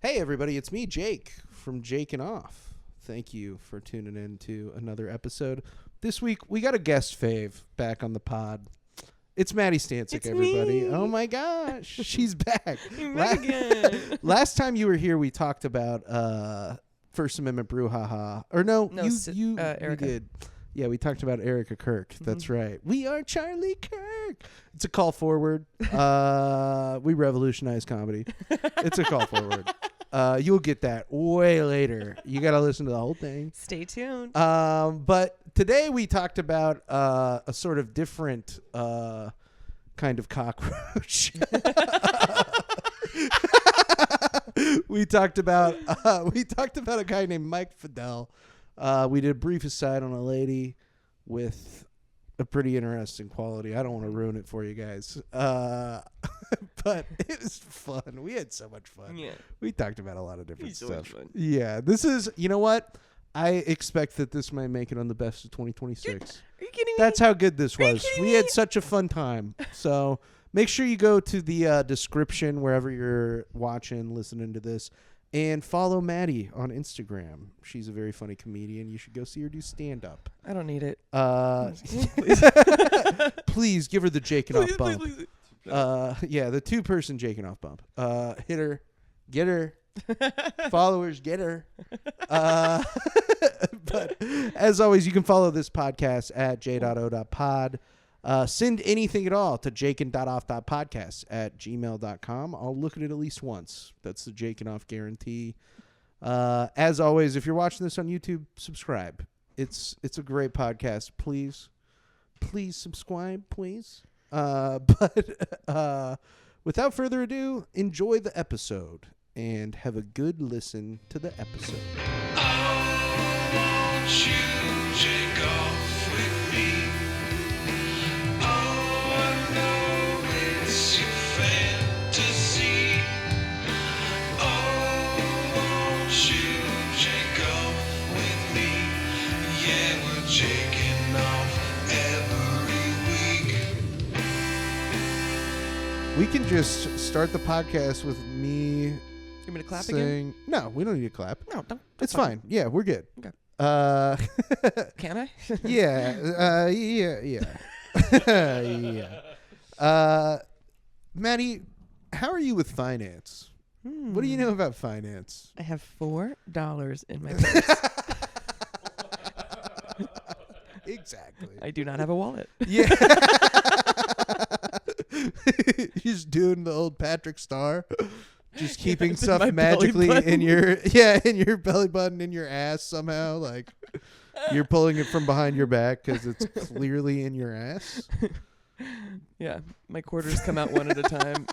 Hey, everybody, it's me, Jake, from Jake and Off. Thank you for tuning in to another episode. This week, we got a guest fave back on the pod. It's Madi Stancic, It's everybody. me. Oh, my gosh. She's back. You're back again. Last time you were here, we talked about First Amendment brouhaha. Or no, you Erica. did. Yeah, we talked about Erica Kirk. That's right. We are Charlie Kirk. It's a call forward. We revolutionized comedy. It's a call forward. You'll get that way later. You got to listen to the whole thing. Stay tuned. But today we talked about a sort of different kind of cockroach. We talked about a guy named Mike Fedele. We did a brief aside on a lady with a pretty interesting quality. I don't want to ruin it for you guys. But it was fun. We had so much fun. Yeah. We talked about a lot of different So much stuff. fun. Yeah. This is, you know what? I expect that this might make it on the best of 2026. Are you kidding me? That's how good this Are you was. kidding We me? had such a fun time. So make sure you go to the description wherever you're watching, listening to this, and follow Maddie on Instagram. She's a very funny comedian. You should go see her do stand-up. I don't need it. Please give her the Jake and Off Please, bump. please. Yeah, the two-person Jake and Off bump. Hit her, get her, followers, get her. But as always, you can follow this podcast at j.o.pod. Send anything at all to jakeand.off.podcast@gmail.com. I'll look at it at least once. That's the Jake and Off guarantee. As always, if you're watching this on YouTube, subscribe. It's a great podcast. Please subscribe, please. But without further ado, enjoy the episode and have a good listen to the episode. We can just start the podcast with me You want me to clap again? saying, no, we don't need to clap. No, don't. It's fine. Yeah, we're good. Okay. Can I? Yeah. Yeah. Maddie, how are you with finance? What do you know about finance? I have $4 in my purse. Exactly. I do not have a wallet. Yeah. Just doing the old Patrick Star. Just keeping It's in stuff my magically belly button. in your belly button, in your ass somehow. Like you're pulling it from behind your back because it's clearly in your ass. Yeah, my quarters come out one at a time.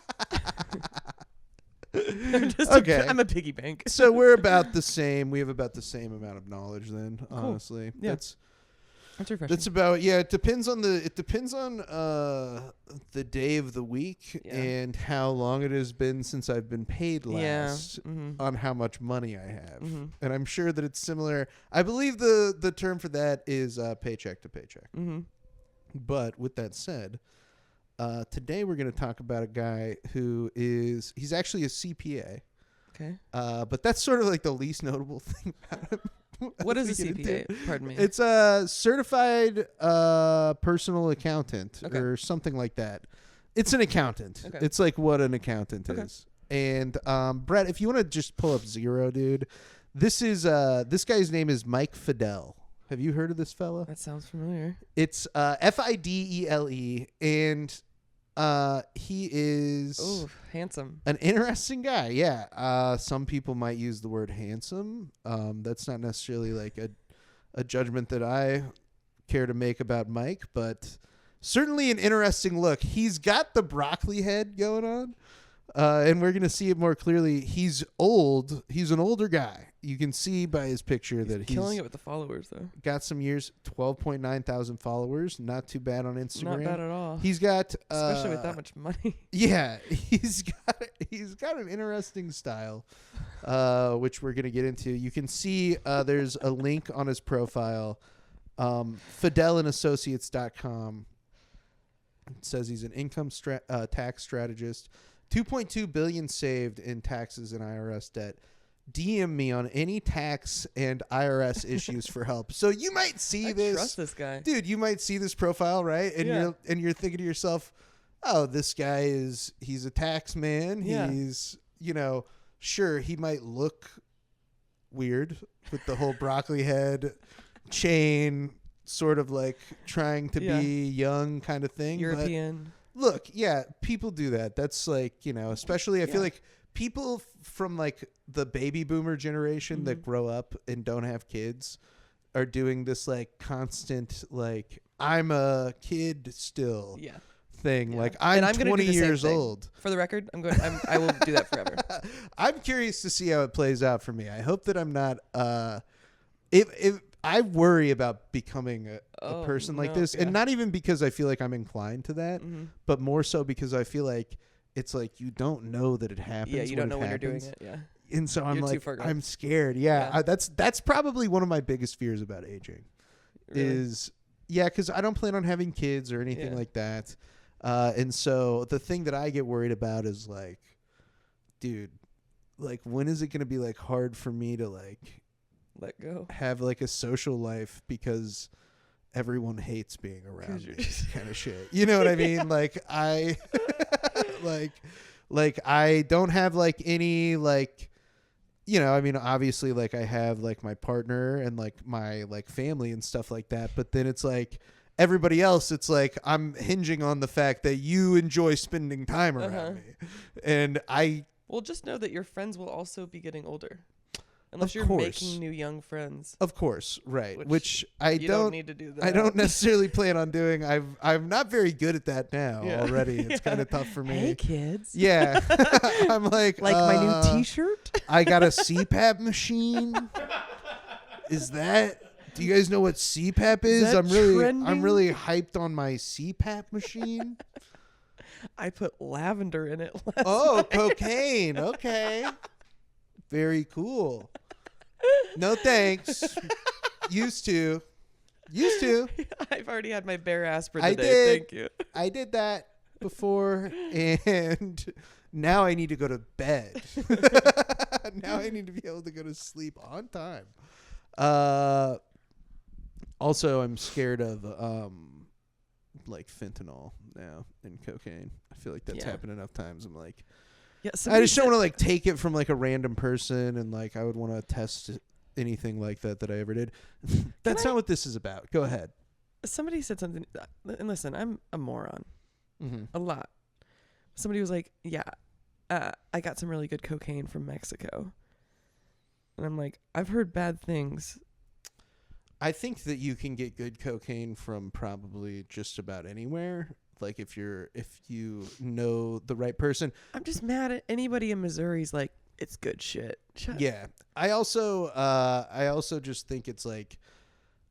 Okay. I'm a piggy bank. So we're about the same. We have about the same amount of knowledge then, honestly. Yeah. That's refreshing. That's about, yeah, it depends on the day of the week Yeah. and how long it has been since I've been paid last Mhm. on how much money I have. Mhm. And I'm sure that it's similar. I believe the term for that is paycheck to paycheck. Mhm. But with that said, today we're going to talk about a guy he's actually a CPA. Okay. But that's sort of like the least notable thing about him. What as is a we get into CPA? Pardon me. It's a certified personal accountant Okay. or something like that. It's an accountant. Okay. It's like what an accountant Okay. is. And Brett, if you want to just pull up Zero, dude, this guy's name is Mike Fedele. Have you heard of this fella? That sounds familiar. It's Fidele, and he is Oh, handsome. an interesting guy. Yeah. Some people might use the word handsome. That's not necessarily like a judgment that I care to make about Mike, but certainly an interesting look. He's got the broccoli head going on. And we're going to see it more clearly. He's old. He's an older guy. You can see by his picture that he's Killing it with the followers, though. got some years, 12.9 thousand followers. Not too bad on Instagram. Not bad at all. He's got Especially with that much money. Yeah, he's got an interesting style, which we're gonna get into. You can see there's a link on his profile, FideleandAssociates.com. It says he's an income tax strategist, $2.2 billion saved in taxes and IRS debt. DM me on any tax and IRS issues for help. So you might see this. Trust this guy, dude. You might see this profile, right? And you're thinking to yourself, oh, this guy he's a tax man. Yeah. He's, sure, he might look weird with the whole broccoli head chain, sort of like trying to be young kind of thing. European. But look, yeah, people do that. That's like, especially I feel like people from like the baby boomer generation that grow up and don't have kids are doing this like constant, like, I'm a kid still. Yeah. Thing. Yeah. Like I'm gonna 20 do the years same thing. old. For the record, I will do that forever. I'm curious to see how it plays out for me. I hope that I'm not if I worry about becoming a person like this, and not even because I feel like I'm inclined to that, but more so because I feel like it's like you don't know that it happens. Yeah, you don't know when you're doing it. Yeah. And so I'm like, I'm scared. Yeah. That's probably one of my biggest fears about aging. Really? Is because I don't plan on having kids or anything like that. And so the thing that I get worried about is like, dude, like when is it going to be like hard for me to like let go, have like a social life because everyone hates being around me kind of shit. You know what I mean? Like I like I don't have like any like, I mean, obviously like I have like my partner and like my like family and stuff like that. But then it's like, everybody else, it's like I'm hinging on the fact that you enjoy spending time around me. And well, just know that your friends will also be getting older. Unless you're making new young friends. Of course, right. Which you don't need to do that. I don't necessarily plan on doing. I'm not very good at that now already. It's kind of tough for me. Hey, kids. Yeah. I'm like my new T-shirt? I got a CPAP machine. Do you guys know what CPAP is? I'm really hyped on my CPAP machine. I put lavender in it last night. Cocaine. Okay. Very cool. No thanks. Used to. I've already had my bare aspirin I today. did. Thank you. I did that before, and now I need to go to bed. Now I need to be able to go to sleep on time. Also, I'm scared of like fentanyl now and cocaine. I feel like that's happened enough times. I'm like, I just don't want to like take it from like a random person, and like I would want to test anything like that I ever did. That's not what this is about. Go ahead. Somebody said something, and listen, I'm a moron. A lot. Somebody was like, I got some really good cocaine from Mexico. And I'm like, I've heard bad things. I think that you can get good cocaine from probably just about anywhere. Like if you know the right person. I'm just mad at anybody in Missouri's like, it's good shit. Yeah. I also just think it's like,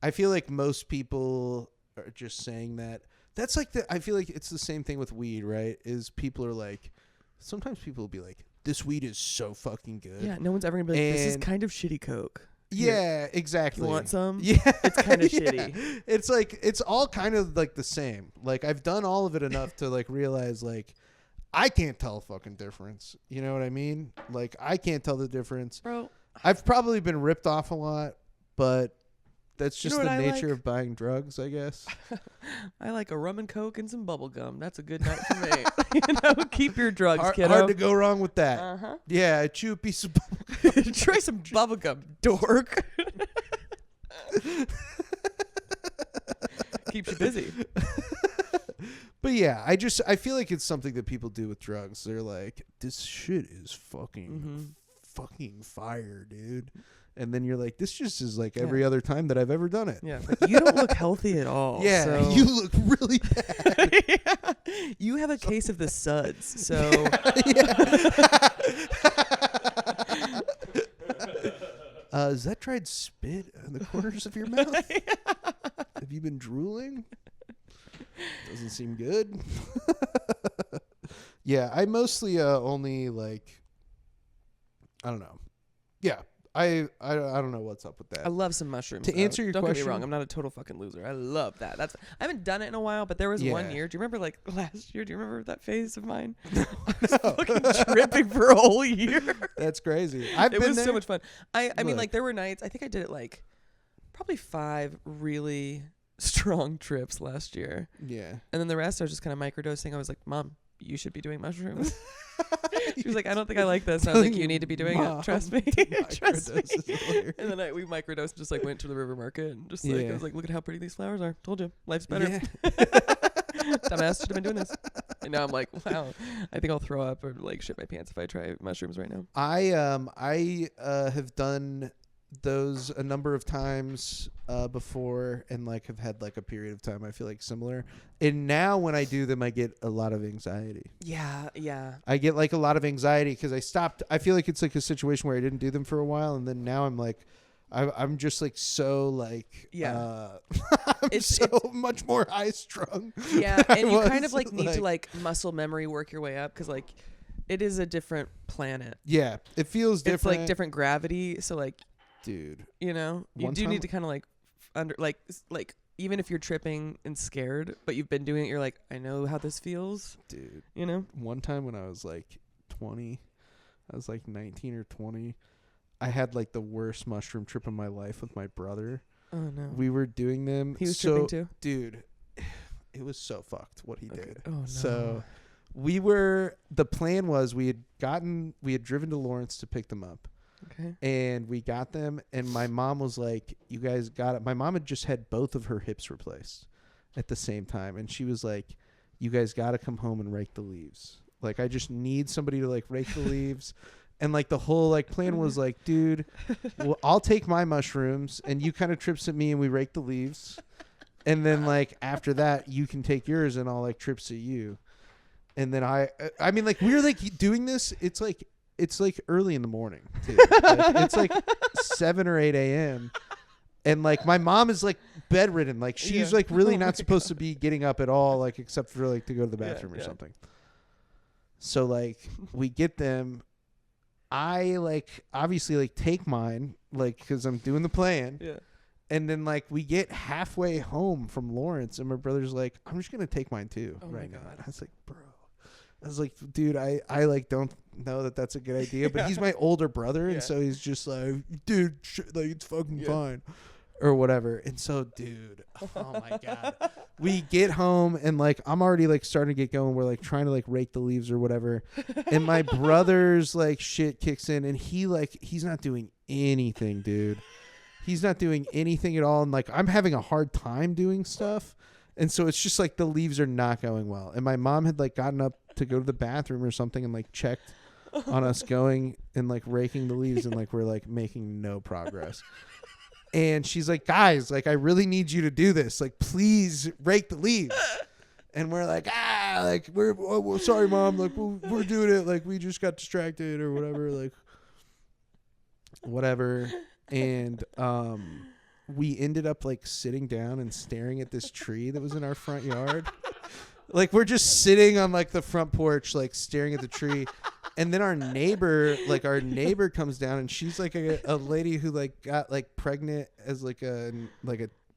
I feel like most people are just saying that. That's like I feel like it's the same thing with weed, right? Is people are like, sometimes people will be like, this weed is so fucking good. Yeah, no one's ever gonna be like, this is kind of shitty coke. Yeah, exactly. You want some? Yeah. It's kind of shitty. It's like, it's all kind of like the same. Like I've done all of it enough to like realize like, I can't tell a fucking difference. You know what I mean? Like I can't tell the difference. Bro. I've probably been ripped off a lot, but that's just the nature of buying drugs, I guess. I like a rum and coke and some bubble gum. That's a good night for me. Keep your drugs, kiddo. Hard to go wrong with that. Yeah, chew a piece of bubble gum. Try some bubble gum, dork. Keeps you busy. But yeah, I feel like it's something that people do with drugs. They're like, this shit is fucking fire, dude. And then you're like, this just is like every other time that I've ever done it. Yeah, like, you don't look healthy at all. Yeah, so. you look really bad. Yeah. You have a case of the suds, so. Is that dried spit in the corners of your mouth? Have you been drooling? Doesn't seem good. Yeah, I mostly only like, I don't know. Yeah, I don't know what's up with that. I love some mushrooms. To answer your Don't question, get me wrong, I'm not a total fucking loser. I love that. I haven't done it in a while, but there was 1 year. Do you remember like last year? Do you remember that phase of mine? I was fucking tripping for a whole year. That's crazy. It was so much fun. I mean, like there were nights. I think I did it like probably 5 really strong trips last year. Yeah. And then the rest I was just kind of microdosing. I was like, Mom, you should be doing mushrooms. She was like, I don't think I like this. And I was like, you need to be doing it. Trust me. Trust me. And then we microdosed and just like went to the river market and just like I was like, look at how pretty these flowers are. Told you, life's better. Yeah. Dumbass should have been doing this. And now I'm like, wow, I think I'll throw up or like shit my pants if I try mushrooms right now. I have done those a number of times before, and like have had like a period of time I feel like similar, and now when I do them I get a lot of anxiety. Yeah I get like a lot of anxiety because I feel like it's like a situation where I didn't do them for a while, and then now I'm like I'm just like so like it's much more high strung. Yeah, and you kind of like need to like muscle memory work your way up because like it is a different planet. Yeah, it feels different. It's like different gravity, so like dude, you know, you do need to kind of like like even if you're tripping and scared, but you've been doing it, you're like, I know how this feels, dude. You know, one time when I was like 20, I was like 19 or 20, I had like the worst mushroom trip of my life with my brother. Oh no, we were doing them. He was tripping too, dude. It was so fucked what he did. Oh no. So the plan was we had driven to Lawrence to pick them up. Okay. And we got them, and my mom was like, you guys got it. My mom had just had both of her hips replaced at the same time, and she was like, you guys got to come home and rake the leaves. Like, I just need somebody to like rake the leaves. And like the whole like plan was like, dude, well, I'll take my mushrooms and you kind of trips at me and we rake the leaves. And then like after that you can take yours and I'll like trips at you. And then I mean like we were like doing this. It's like early in the morning too. Like, it's like 7 or 8 a.m. And like my mom is like bedridden. Like she's like really not supposed to be getting up at all, like except for like to go to the bathroom or something. So like we get them. I like obviously like take mine like because I'm doing the plan. Yeah. And then like we get halfway home from Lawrence and my brother's like, I'm just gonna take mine too right now. And I was like, bro. I was like, dude, I like don't know that that's a good idea, but he's my older brother, and so he's just like, dude, like it's fucking fine, or whatever. And so, dude, oh my god, we get home and like I'm already like starting to get going. We're like trying to like rake the leaves or whatever, and my brother's like shit kicks in, and he's not doing anything, dude. He's not doing anything at all, and like I'm having a hard time doing stuff, and so it's just like the leaves are not going well. And my mom had like gotten up to go to the bathroom or something and like checked on us going and like raking the leaves and like we're like making no progress. And she's like, guys, like I really need you to do this, like please rake the leaves. And we're like, like we're sorry mom, like we're doing it, like we just got distracted or whatever, like whatever. And we ended up like sitting down and staring at this tree that was in our front yard. Like we're just sitting on like the front porch, like staring at the tree. And then our neighbor comes down and she's like a lady who like got like pregnant as like a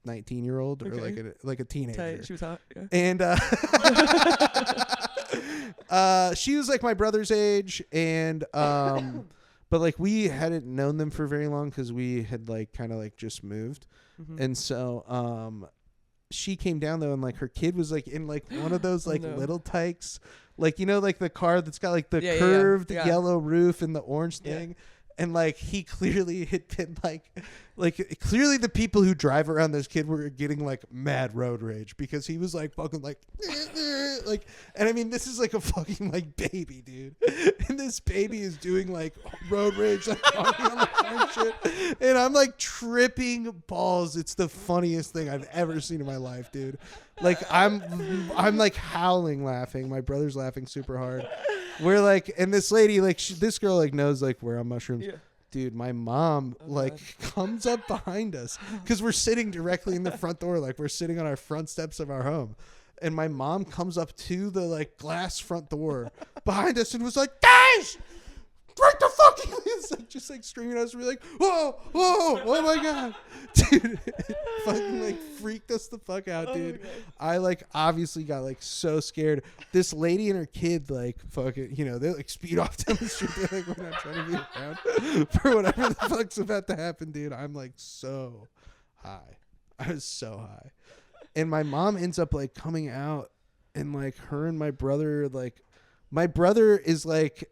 19-year-old or like a teenager. Tight. She was hot. Yeah. And she was like my brother's age, and but like we hadn't known them for very long because we had like kind of like just moved. Mm-hmm. And so she came down though, and like her kid was like in like one of those like little tykes, like you know, like the car that's got like the curved yellow roof and the orange thing. And like he clearly had been like clearly the people who drive around this kid were getting like mad road rage because he was like fucking like and I mean this is like a fucking like baby, dude, and this baby is doing like road rage like on the car and shit, and I'm like tripping balls. It's the funniest thing I've ever seen in my life, dude. Like I'm like howling laughing. My brother's laughing super hard. We're like, and this lady, like, this girl, like, knows, like, we're on mushrooms. Yeah. Dude, my mom, comes up behind us because we're sitting directly in the front door. Like, we're sitting on our front steps of our home. And my mom comes up to the, like, glass front door behind us and was like, guys, break the fucking leaves, like just like screaming at us. We're like, whoa, oh my god, dude, it fucking like freaked us the fuck out, dude. I like obviously got like so scared. This lady and her kid like fucking, you know, they like speed off down the street. They're like, we're not trying to be around for whatever the fuck's about to happen, dude. I'm like so high. I was so high. And my mom ends up like coming out, and like her and my brother, like my brother is like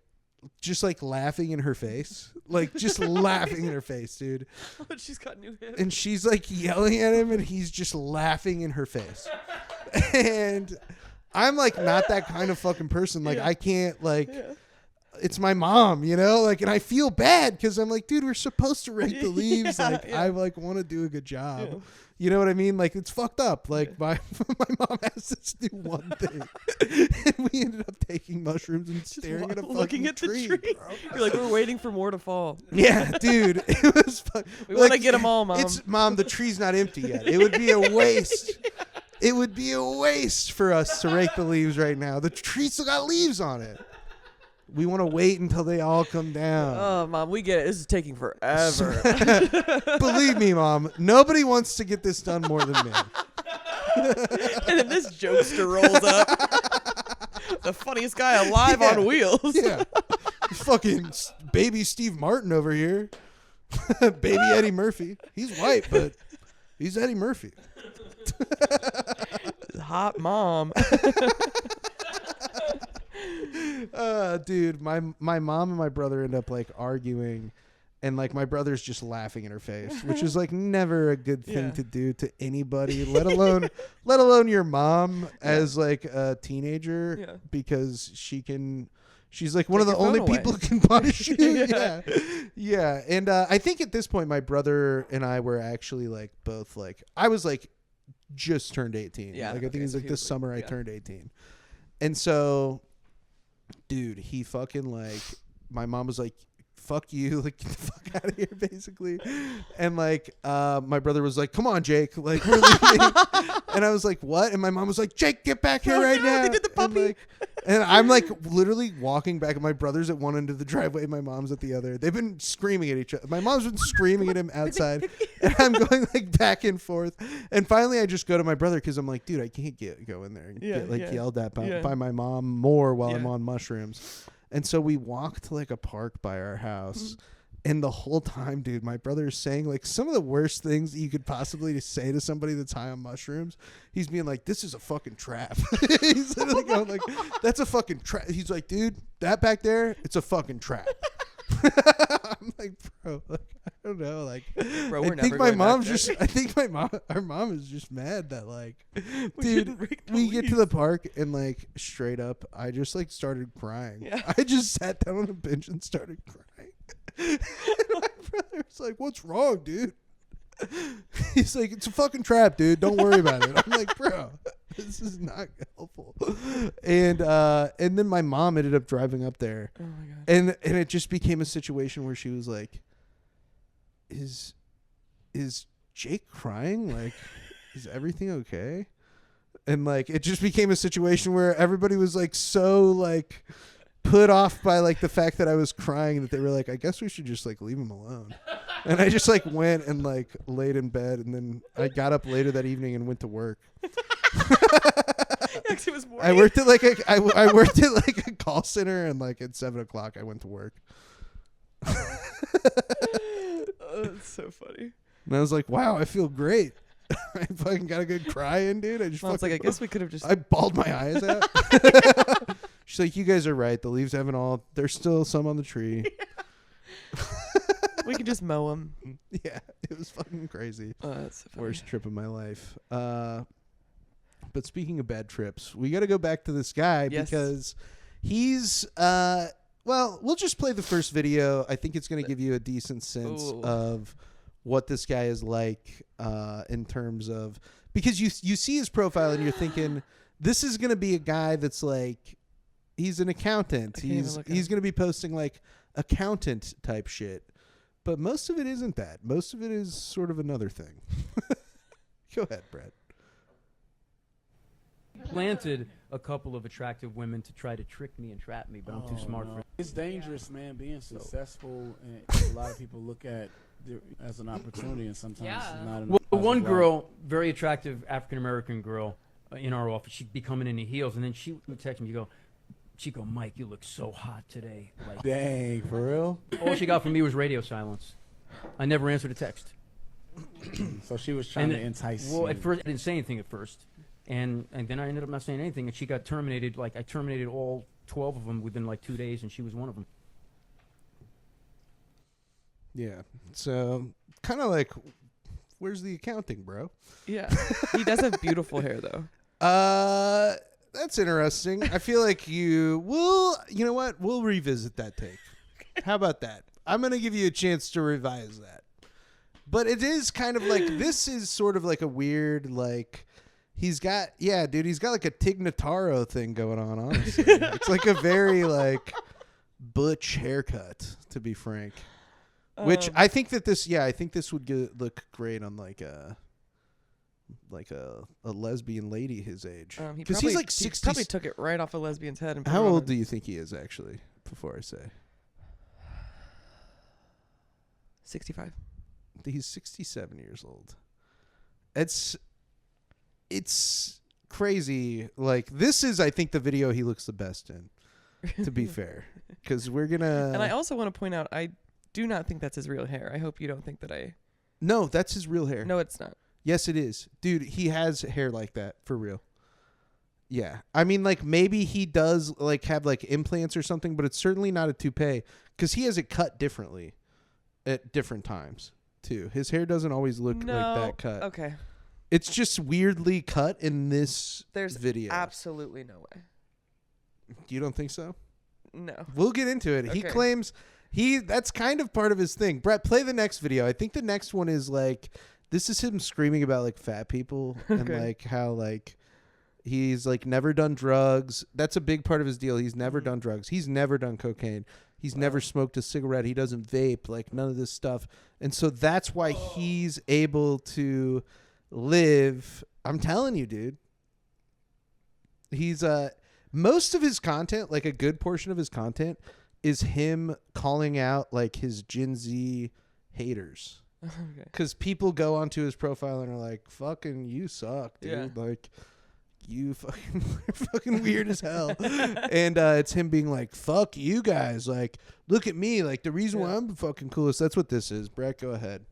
just like laughing in her face, like just laughing in her face, dude. Oh, she's got new hips. And she's like yelling at him, and he's just laughing in her face. And I'm like not that kind of fucking person. Like I can't like. It's my mom, you know, like, and I feel bad because I'm like, dude, we're supposed to rake the leaves. I like want to do a good job. Yeah. You know what I mean? Like, it's fucked up. Like, my mom has us do one thing, and we ended up taking mushrooms and staring at a looking at tree, the tree. Bro. You're like, we're waiting for more to fall. Yeah, dude, it was fun. We want to get them all, Mom. Mom, the tree's not empty yet. It would be a waste. It would be a waste for us to rake the leaves right now. The tree still got leaves on it. We want to wait until they all come down. Oh, Mom, we get it. This is taking forever. Believe me, Mom, nobody wants to get this done more than me. And then this jokester rolls up. The funniest guy alive on wheels. Yeah. Fucking baby Steve Martin over here. Baby Eddie Murphy. He's white, but he's Eddie Murphy. Hot mom. Dude, my mom and my brother end up like arguing, and like my brother's just laughing in her face, which is like never a good thing to do to anybody, let alone your mom as like a teenager, because she's like one of the only people who can punish you. Yeah. And I think at this point my brother and I were actually like both like, I was like just turned 18. Like I think it was like this summer I turned 18. And so, dude, he fucking like, my mom was like, fuck you, like, get the fuck out of here, basically. And like, my brother was like, come on, Jake, like, we're leaving. And I was like, what? And my mom was like, Jake, get back here right now. They did the puppy. And I'm like literally walking back, and my brother's at one end of the driveway, my mom's at the other. They've been screaming at each other. My mom's been screaming at him outside, and I'm going like back and forth. And finally I just go to my brother, because I'm like, dude, I can't go in there and get like yelled at by my mom more while I'm on mushrooms. And so we walked to like a park by our house. And the whole time, dude, my brother is saying like some of the worst things that you could possibly say to somebody that's high on mushrooms. He's being like, this is a fucking trap. He's literally going like, that's a fucking trap. He's like, dude, that back there, it's a fucking trap. I'm like, bro, like, I don't know, like, bro, I think our mom is just mad that like, dude, we get to the park and like straight up, I just like started crying. I just sat down on a bench and started crying. And my brother's like, what's wrong, dude? He's like, it's a fucking trap, dude. Don't worry about it. I'm like, bro, this is not helpful. And then my mom ended up driving up there. Oh my God. And it just became a situation where she was like, is Jake crying? Like, is everything okay? And like, it just became a situation where everybody was like so like put off by like the fact that I was crying that they were like, I guess we should just like leave him alone. And I just like went and like laid in bed, and then I got up later that evening and went to work. It was I worked at like I worked at like a call center, and like at 7:00 I went to work. Oh, that's so funny. And I was like, wow, I feel great. I fucking got a good cry in, dude. I like, I guess we could have just. I bawled my eyes out. She's like, you guys are right. The leaves haven't all. There's still some on the tree. We could just mow them. Yeah, it was fucking crazy. Oh, that's so funny. Worst trip of my life. But speaking of bad trips, we got to go back to this guy because he's. Well, we'll just play the first video. I think it's going to give you a decent sense of what this guy is like in terms of, because you see his profile and you're thinking this is going to be a guy that's like, he's an accountant. He's going to be posting like accountant type shit. But most of it isn't that. Most of it is sort of another thing. Go ahead, Brett. planted a couple of attractive women to try to trick me and trap me, but I'm too smart for it. It's dangerous, man, being successful, and a lot of people look at it as an opportunity, and sometimes it's not enough. Well, one girl, very attractive African-American girl in our office, she'd be coming in the heels, and then she would text me, she'd go, Mike, you look so hot today. Like, dang, for real? All she got from me was radio silence. I never answered a text. So she was trying to entice you. Well, at first, I didn't say anything at first. And then I ended up not saying anything, and she got terminated. Like, I terminated all 12 of them within, like, 2 days, and she was one of them. Yeah. So, kind of like, where's the accounting, bro? Yeah. He does have beautiful hair, though. That's interesting. I feel like you know what? We'll revisit that take. How about that? I'm going to give you a chance to revise that. But it is kind of like, this is sort of like a weird, like, he's got like a Tig Notaro thing going on, honestly. It's like a very, like, butch haircut, to be frank. Which I think that this would look great on, like a lesbian lady his age. Because he's like 60. He probably took it right off a lesbian's head. And How old do you think he is, actually, before I say? 65. He's 67 years old. It's crazy. Like, this is, I think, the video he looks the best in, to be fair. Because we're going to... And I also want to point out, I do not think that's his real hair. I hope you don't think that I... No, that's his real hair. No, it's not. Yes, it is. Dude, he has hair like that, for real. Yeah. I mean, like, maybe he does, like, have, like, implants or something, but it's certainly not a toupee. Because he has it cut differently at different times, too. His hair doesn't always look like that cut. Okay. It's just weirdly cut in this video. There's absolutely no way. You don't think so? No. We'll get into it. Okay. He claims that's kind of part of his thing. Brett, play the next video. I think the next one is like, this is him screaming about like fat people and like how like he's like never done drugs. That's a big part of his deal. He's never done drugs. He's never done cocaine. He's never smoked a cigarette. He doesn't vape, like none of this stuff. And so that's why he's able to live. I'm telling you, dude. He's most of his content, like a good portion of his content, is him calling out like his Gen Z haters. Because people go onto his profile and are like, fucking you suck, dude. Yeah. Like, you fucking weird as hell. And it's him being like, fuck you guys. Like, look at me. Like, the reason why I'm the fucking coolest. That's what this is. Brett, go ahead.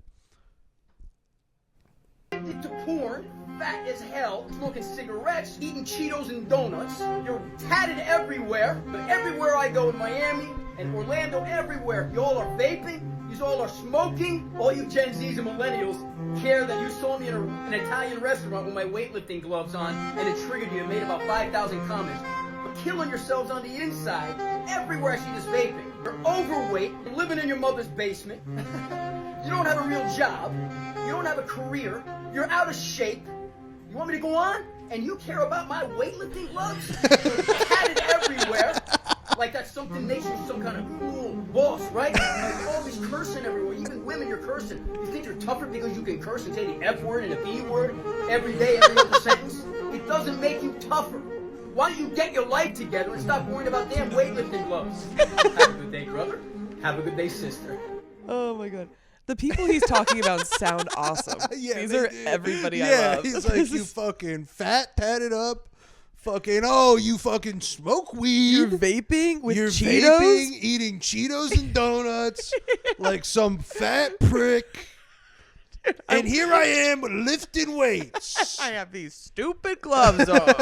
To porn, fat as hell, smoking cigarettes, eating Cheetos and donuts. You're tatted everywhere, but everywhere I go in Miami and Orlando, everywhere, y'all are vaping, you all are smoking. All you Gen Zs and millennials care that you saw me in an Italian restaurant with my weightlifting gloves on, and it triggered you and made about 5,000 comments. But killing yourselves on the inside, everywhere I see this vaping. You're overweight, you're living in your mother's basement, you don't have a real job, you don't have a career, you're out of shape. You want me to go on? And you care about my weightlifting gloves? Tatted everywhere. Like that's something makes you some kind of cool boss, right? Like always cursing everywhere. Even women, you're cursing. You think you're tougher because you can curse and say the F word and the B word every day, every other sentence? It doesn't make you tougher. Why don't you get your life together and stop worrying about damn weightlifting gloves? Have a good day, brother. Have a good day, sister. Oh my God. The people he's talking about sound awesome. Yeah, these are everybody I love. Yeah, he's like, you fucking fat, tatted up, fucking, you fucking smoke weed. You're vaping with You're Cheetos? Vaping, eating Cheetos and donuts like some fat prick. And here I am lifting weights. I have these stupid gloves on.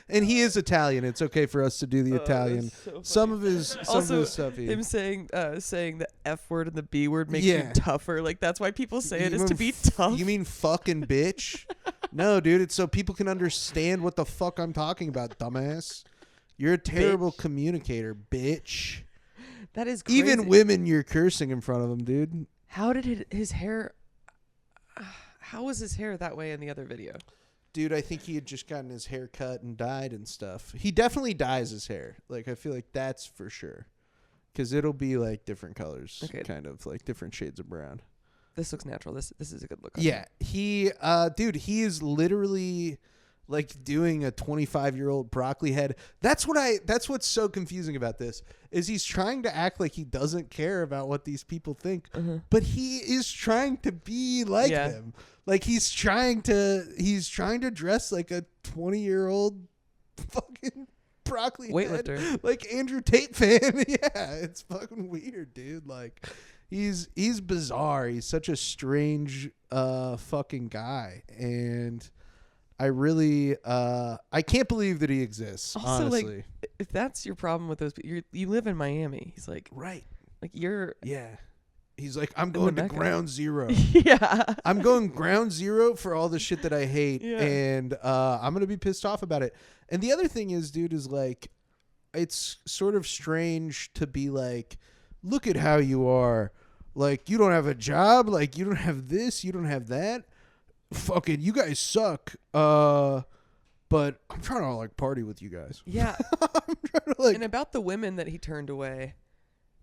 And he is Italian. It's okay for us to do the Italian. So some of his stuff. Him saying the F word and the B word makes you tougher. Like that's why people say it is to be tough. You mean fucking bitch? No, dude. It's so people can understand what the fuck I'm talking about, dumbass. You're a terrible communicator, bitch. That is crazy. Even women, you're cursing in front of them, dude. How did his hair? How was his hair that way in the other video? Dude, I think he had just gotten his hair cut and dyed and stuff. He definitely dyes his hair. Like, I feel like that's for sure. Because it'll be, like, different colors. Okay. Kind of, like, different shades of brown. This looks natural. This is a good look. Yeah. He, dude, he is literally like doing a 25-year-old broccoli head. That's what's so confusing about this is he's trying to act like he doesn't care about what these people think, but he is trying to be like them. Like he's trying to dress like a 20-year-old fucking broccoli weightlifter, head, like Andrew Tate fan. Yeah, it's fucking weird, dude. Like he's bizarre. He's such a strange fucking guy, and I really I can't believe that he exists. also, honestly, like, if that's your problem with those, you live in Miami. He's like, right? Like you're, Yeah. He's like, I'm going to ground zero. yeah. I'm going ground zero for all the shit that I hate, and I'm gonna be pissed off about it. And the other thing is, dude, is like, it's sort of strange to be like, look at how you are. Like, you don't have a job. Like, you don't have this. You don't have that. Fucking, you guys suck. But I'm trying to like party with you guys. Yeah. I'm trying to like. And about the women that he turned away,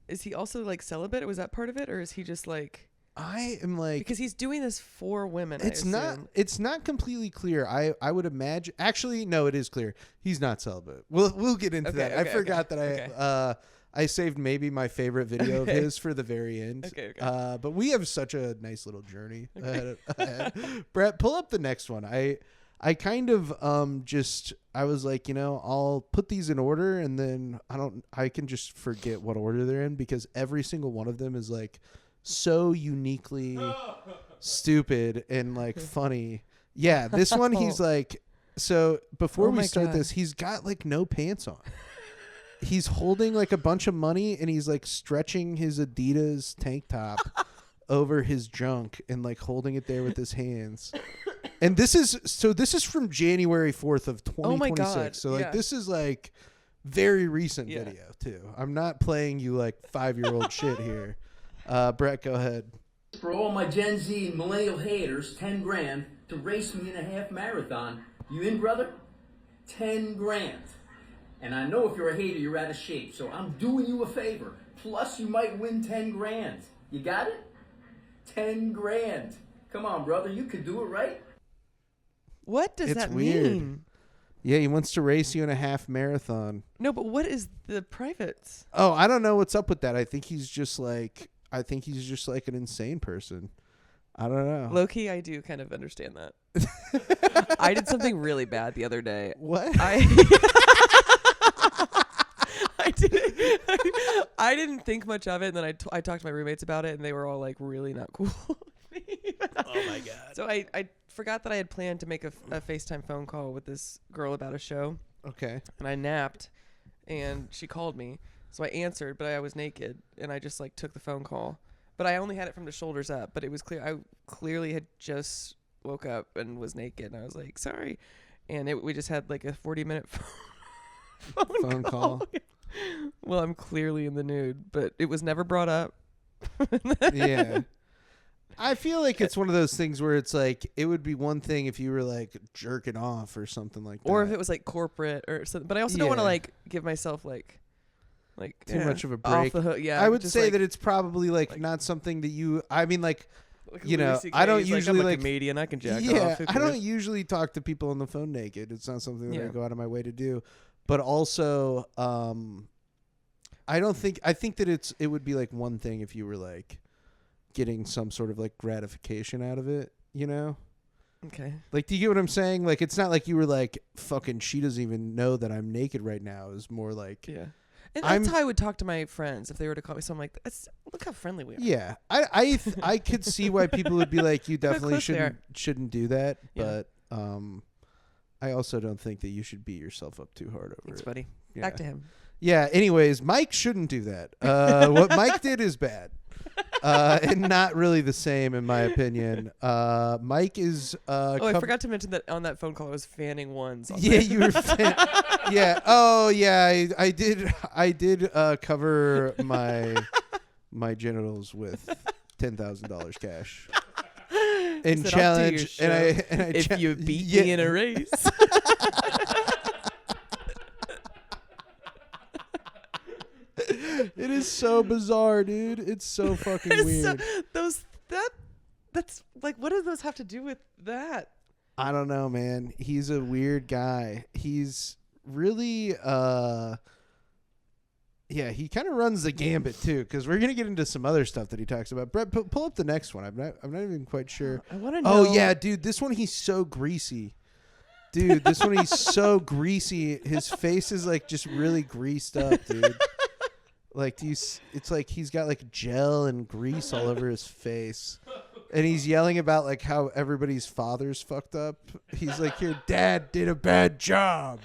is he also like celibate? Was that part of it, or is he just like? I am like, because he's doing this for women. It's not completely clear. I would imagine. Actually, no, it is clear. He's not celibate. We'll get into that. I forgot that I saved maybe my favorite video of his for the very end. Okay. But we have such a nice little journey ahead. Brett, pull up the next one. I kind of I was like, I'll put these in order, and then I can just forget what order they're in because every single one of them is like so uniquely stupid and like funny. Yeah, this one he's like, so before we start this, he's got like no pants on. He's holding like a bunch of money and he's like stretching his Adidas tank top over his junk and like holding it there with his hands. And this is from January 4th of 2026. Oh my God. So like this is like very recent video too. I'm not playing you like 5-year-old shit here. Brett, go ahead. For all my Gen Z and millennial haters, 10 grand to race me in a half marathon. You in, brother? 10 grand. And I know if you're a hater, you're out of shape. So I'm doing you a favor. Plus, you might win 10 grand. You got it? 10 grand. Come on, brother. You could do it, right? What does that weird. mean? Yeah, he wants to race you in a half marathon. No, but what is the privates? Oh, I don't know what's up with that. I think he's just like an insane person. I don't know. Low-key, I do kind of understand that. I did something really bad the other day. What? I didn't think much of it, and then I talked to my roommates about it, and they were all like really not cool with me. Oh my God. So I forgot that I had planned to make a FaceTime phone call with this girl about a show. Okay. And I napped, and she called me. So I answered, but I was naked, and I just like took the phone call. But I only had it from the shoulders up, but it was clear. I clearly had just woke up and was naked, and I was like, sorry. And we just had like a 40-minute phone call. Well, I'm clearly in the nude, but it was never brought up. Yeah. I feel like it's one of those things where it's like, it would be one thing if you were like jerking off or something like that. Or if it was like corporate or something. But I also don't want to like give myself like too much of a break. Off the hook. Yeah. I would say that it's probably like not something that you, I mean like I don't usually I'm a like comedian. I can jack off. off. I don't usually talk to people on the phone naked. It's not something that I go out of my way to do. But also, I think that it would be like one thing if you were like getting some sort of like gratification out of it, Okay. Like, do you get what I'm saying? Like, it's not like you were like, fucking, she doesn't even know that I'm naked right now. It's more like, yeah. And that's how I would talk to my friends if they were to call me. So I'm like, look how friendly we are. Yeah. I could see why people would be like, you definitely shouldn't do that. Yeah. But I also don't think that you should beat yourself up too hard over Thanks, it. buddy. Yeah. Back to him. Yeah. Anyways, Mike shouldn't do that. What Mike did is bad. And not really the same, in my opinion. Mike is. I forgot to mention that on that phone call I was fanning ones. Yeah, you were. Yeah. Oh, yeah. I did cover my genitals with $10,000 cash. And challenge, and I if you beat me in a race. It is so bizarre, dude. It's so fucking weird. That's like, what do those have to do with that? I don't know, man. He's a weird guy. He's really yeah, he kind of runs the gambit too, because we're gonna get into some other stuff that he talks about. Brett, pull up the next one. I'm not even quite sure. I want to know. Oh yeah, dude, this one he's so greasy. Dude, this one he's so greasy. His face is like just really greased up, dude. Like it's like he's got like gel and grease all over his face. And he's yelling about like how everybody's father's fucked up. He's like, your dad did a bad job.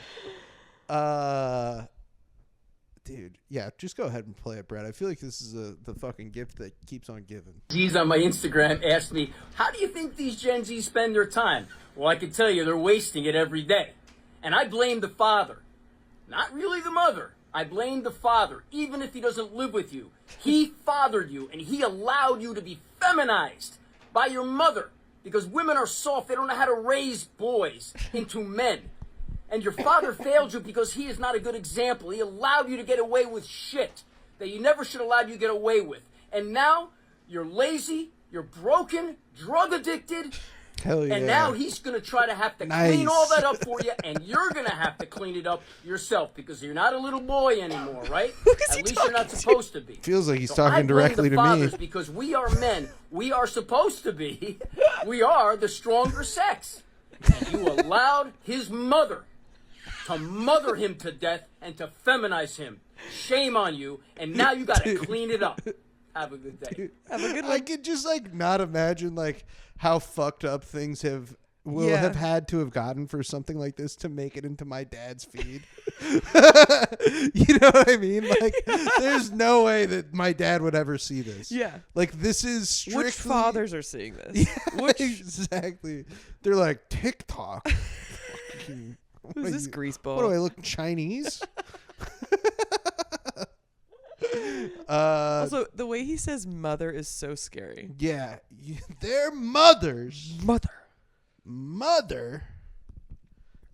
Dude, yeah, just go ahead and play it, Brad. I feel like this is the fucking gift that keeps on giving. G's on my Instagram asked me, how do you think these Gen Zs spend their time? Well, I can tell you they're wasting it every day. And I blame the father. Not really the mother. I blame the father, even if he doesn't live with you. He fathered you, and he allowed you to be feminized by your mother, because women are soft. They don't know how to raise boys into men. And your father failed you because he is not a good example. He allowed you to get away with shit that you never should have allowed you to get away with. And now you're lazy, you're broken, drug addicted. Hell yeah. And now he's going to try to have to clean all that up for you, and you're going to have to clean it up yourself, because you're not a little boy anymore, right? At least you're not supposed to be. Feels like he's talking directly to me. Because we are men. We are supposed to be. We are the stronger sex. And you allowed his mother to mother him to death and to feminize him. Shame on you. And now you got to clean it up. Have a good day. Dude, have a good one. I could just like not imagine like how fucked up things have had to have gotten for something like this to make it into my dad's feed. You know what I mean? Like, there's no way that my dad would ever see this. Yeah. Like, this is strictly... Which fathers are seeing this? Yeah, exactly. They're like, TikTok. Who's this greaseball? What do I look, Chinese? Also, the way he says mother is so scary. Yeah. Their mothers. Mother.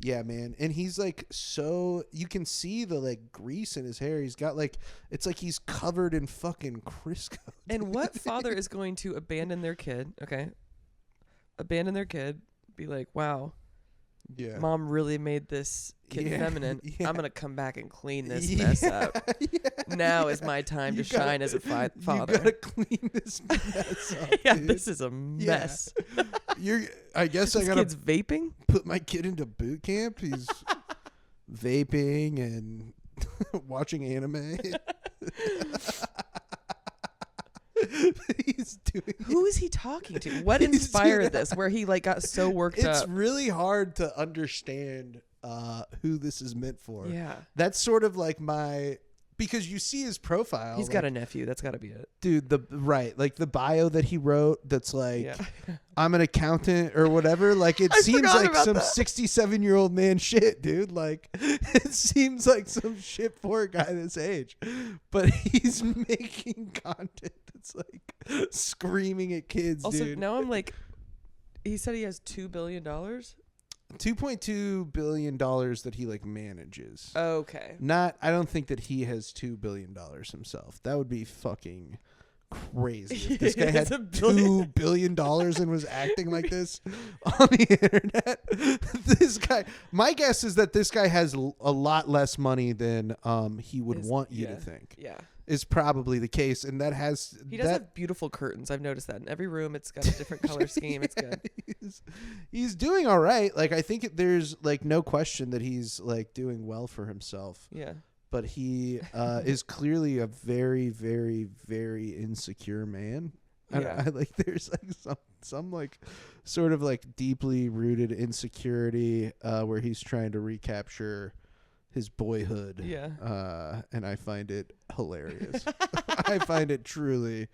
Yeah, man. And he's like, so you can see the like grease in his hair. He's got like, it's like he's covered in fucking Crisco. And what father is going to abandon their kid? Okay. Abandon their kid. Be like, wow. Yeah. Mom really made this kid feminine. Yeah. I'm going to come back and clean this mess up. Now is my time to shine as a father. You got to clean this mess up. Yeah, dude. this is a mess. I guess this I got to kid's vaping? Put my kid into boot camp. He's vaping and watching anime. He's doing Who is he talking to? What inspired this where he like got so worked up? It's really hard to understand who this is meant for. Yeah. That's sort of like because you see his profile. He's got a nephew. That's got to be it. Dude, like the bio that he wrote that's like, I'm an accountant or whatever. Like, it seems like some 67-year-old man shit, dude. Like, it seems like some shit for a guy this age. But he's making content that's like screaming at kids, also, dude. now I'm like, he said he has $2 billion. $2.2 billion that he like manages. Okay. I don't think that he has $2 billion himself. That would be fucking crazy if this guy had $2 billion and was acting like this on the internet. This guy, my guess is that this guy has a lot less money than he would want you to think. Yeah. Is probably the case, and he does have beautiful curtains. I've noticed that in every room. It's got a different color scheme. It's good. He's doing all right. Like, I think there's like no question that he's like doing well for himself. Yeah. But he is clearly a very, very, very insecure man. Yeah. I like there's like some like sort of like deeply rooted insecurity where he's trying to recapture his boyhood. Yeah. And I find it hilarious. I find it truly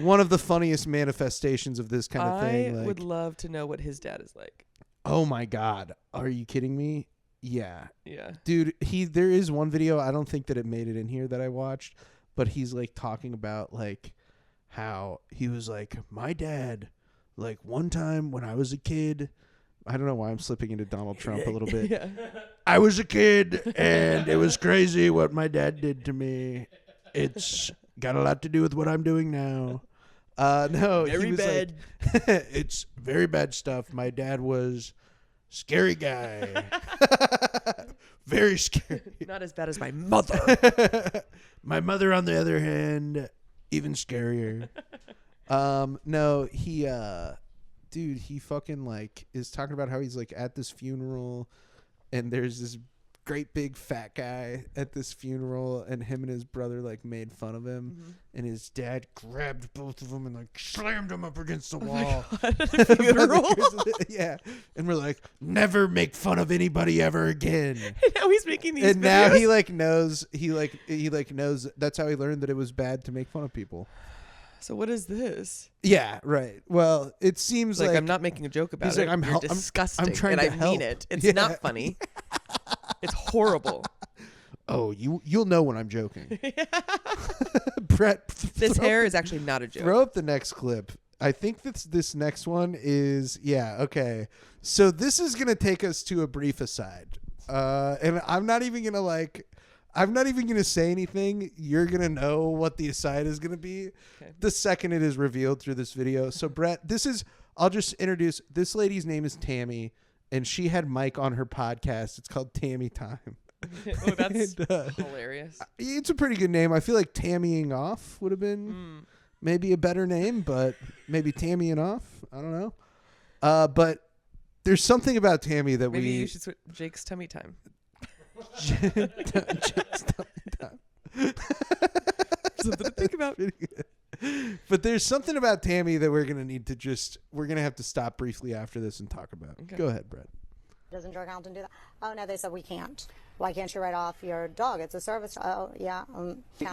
one of the funniest manifestations of this kind of thing. I would love to know what his dad is like. Oh my God. Are you kidding me? Yeah. Yeah. Dude, there is one video, I don't think that it made it in here that I watched, but he's like talking about like how he was like, my dad, like one time when I was a kid, I don't know why I'm slipping into Donald Trump a little bit. Yeah. I was a kid and it was crazy what my dad did to me. It's got a lot to do with what I'm doing now. No, very he was bad. Like, it's very bad stuff. My dad was scary guy. Very scary. Not as bad as my mother. My mother, on the other hand, even scarier. No, dude, he fucking like is talking about how he's like at this funeral, and there's this great big fat guy at this funeral, and him and his brother like made fun of him, and his dad grabbed both of them and like slammed them up against the wall. Funeral. Yeah, and we're like, never make fun of anybody ever again. And now he's making these. And videos? now he like knows he knows that's how he learned that it was bad to make fun of people. So what is this? Yeah, right. Well, it seems like I'm not making a joke about he's it. like, You're disgusting, I'm trying and to I help. mean it. It's Yeah. not funny. It's horrible. Oh, you'll know when I'm joking. Brett, This hair is actually not a joke. throw up the next clip. I think this next one is okay. So this is gonna take us to a brief aside, and I'm not even gonna say anything. You're gonna know what the aside is gonna be the second it is revealed through this video. So Brett, I'll just introduce this lady's name is Tammy, and she had Mike on her podcast. It's called Tammy Time. Oh, that's And, hilarious. it's a pretty good name. I feel like Tammying Off would have been maybe a better name, but maybe Tammying Off. I don't know. But there's something about Tammy that Maybe you should switch Jake's tummy time. Jake's tummy time. Something to think about. But there's something about Tammy that we're gonna have to stop briefly after this and talk about. Okay. Go ahead, Brett. Doesn't drug Hamilton do that? Oh, no, they said we can't. Why can't you write off your dog? It's a service. Oh, yeah.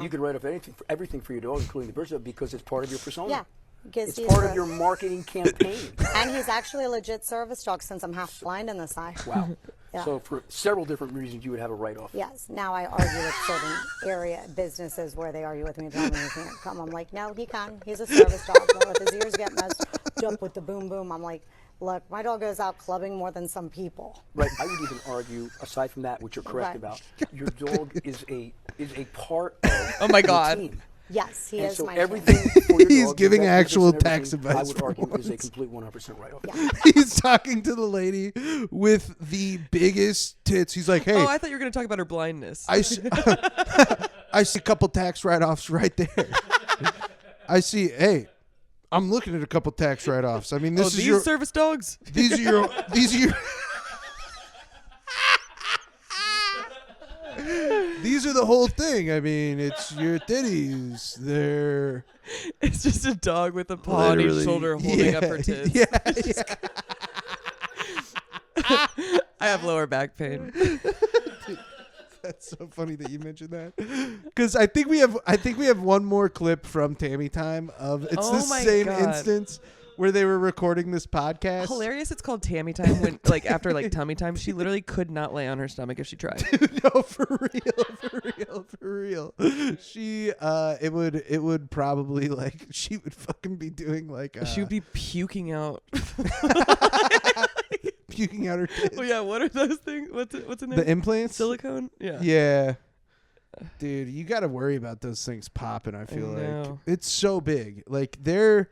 You could write off everything for your dog, including the birth certificate, because it's part of your persona. Yeah. It's part of your marketing campaign. And he's actually a legit service dog since I'm half blind in this eye. Wow. Yeah. So for several different reasons, you would have a write-off. Yes. Now I argue with certain businesses where they argue with me, tell me he can't come. I'm like, no, he can. He's a service dog. Don't let his ears get messed up with the boom boom. I'm like, look, my dog goes out clubbing more than some people. Right. I would even argue, aside from that, which you're correct Right. about, your dog is a part of Oh my the God. team. Yes, he And is so my everything team. for your He's dog, giving your actual benefits and tax everything, advice I would for argue is a once. complete 100% write-off. Yeah. He's talking to the lady with the biggest tits. He's like, hey, Oh, I thought you were going to talk about her blindness. I see a couple tax write-offs right there. I see. Hey, I'm looking at a couple tax write-offs. I mean, this is these your service dogs? these are your these are the whole thing. I mean, it's your titties. They're It's just a dog with a paw on each literally- shoulder holding up her tits. Yeah, I have lower back pain. That's so funny that you mentioned that, because I think we have one more clip from Tammy Time of it's Oh the my same God. instance where they were recording this podcast. Hilarious. It's called Tammy Time. When after tummy time, she literally could not lay on her stomach if she tried. No, for real. She it would probably she would fucking be doing She would be puking out. puking out her tits. Oh yeah, what are those things? What's the name? The implants? Silicone? Yeah. Yeah. Dude, you got to worry about those things popping, I feel like. know. It's so big. Like, they're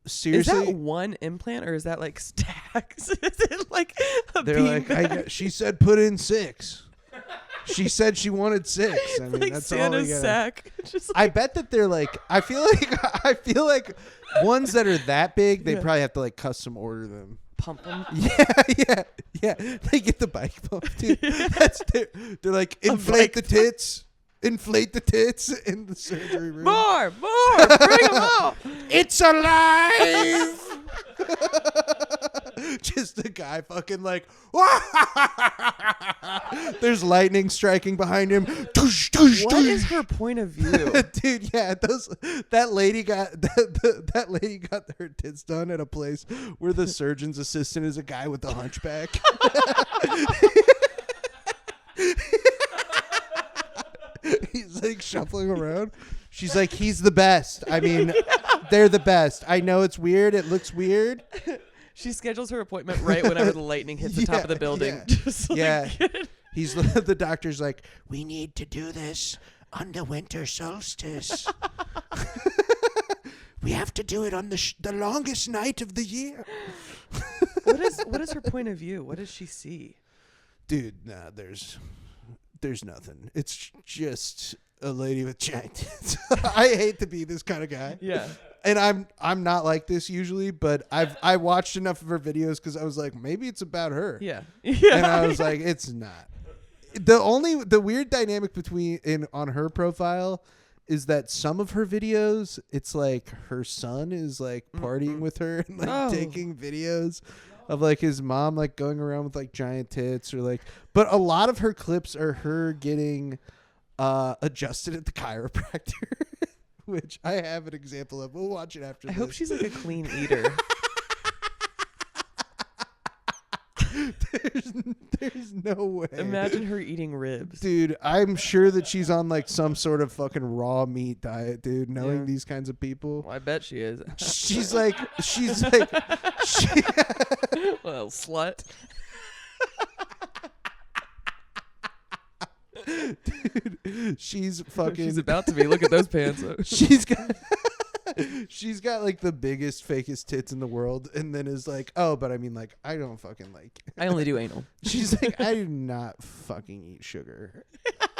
seriously. Is that one implant or is that like stacks? Is it like a They're bean like, she said put in 6. She said she wanted 6. I mean, like that's all Santa's we got. sack? Just I bet that they're like, I feel like ones that are that big, they Yeah. probably have to like custom order them. pump them. Yeah. They get the bike pump, dude. They're like, inflate the tits in the surgery room. More, bring them all. It's alive. Just a guy fucking like, there's lightning striking behind him. What is her point of view? Dude, yeah, that lady got that lady got her tits done at a place where the surgeon's assistant is a guy with a hunchback. He's like shuffling around. She's like, he's the best. I mean, they're the best. I know it's weird. It looks weird. She schedules her appointment right whenever the lightning hits the top of the building. Yeah. Just like, Yeah. He's the doctor's like, we need to do this on the winter solstice. We have to do it on the longest night of the year. what is her point of view? What does she see? Dude, nah, there's nothing. It's just a lady with giant tits. I hate to be this kind of guy. Yeah. And I'm not like this usually, but I watched enough of her videos because I was like, maybe it's about her. Yeah. Yeah. And I was like, it's not. The weird dynamic on her profile is that some of her videos, it's like her son is like partying with her and like taking videos of like his mom like going around with like giant tits or like, but a lot of her clips are her getting adjusted at the chiropractor, which I have an example of. We'll watch it after this. I hope she's like a clean eater. There's no way. Imagine her eating ribs. Dude, I'm sure that she's on like some sort of fucking raw meat diet, dude, knowing these kinds of people. Well, I bet she is. She's like well, slut. Dude, she's fucking She's about to be. Look at those pants. She's got like the biggest, fakest tits in the world, and then is like, oh, but I mean, like, I don't fucking like. I only do anal. She's like, I do not fucking eat sugar.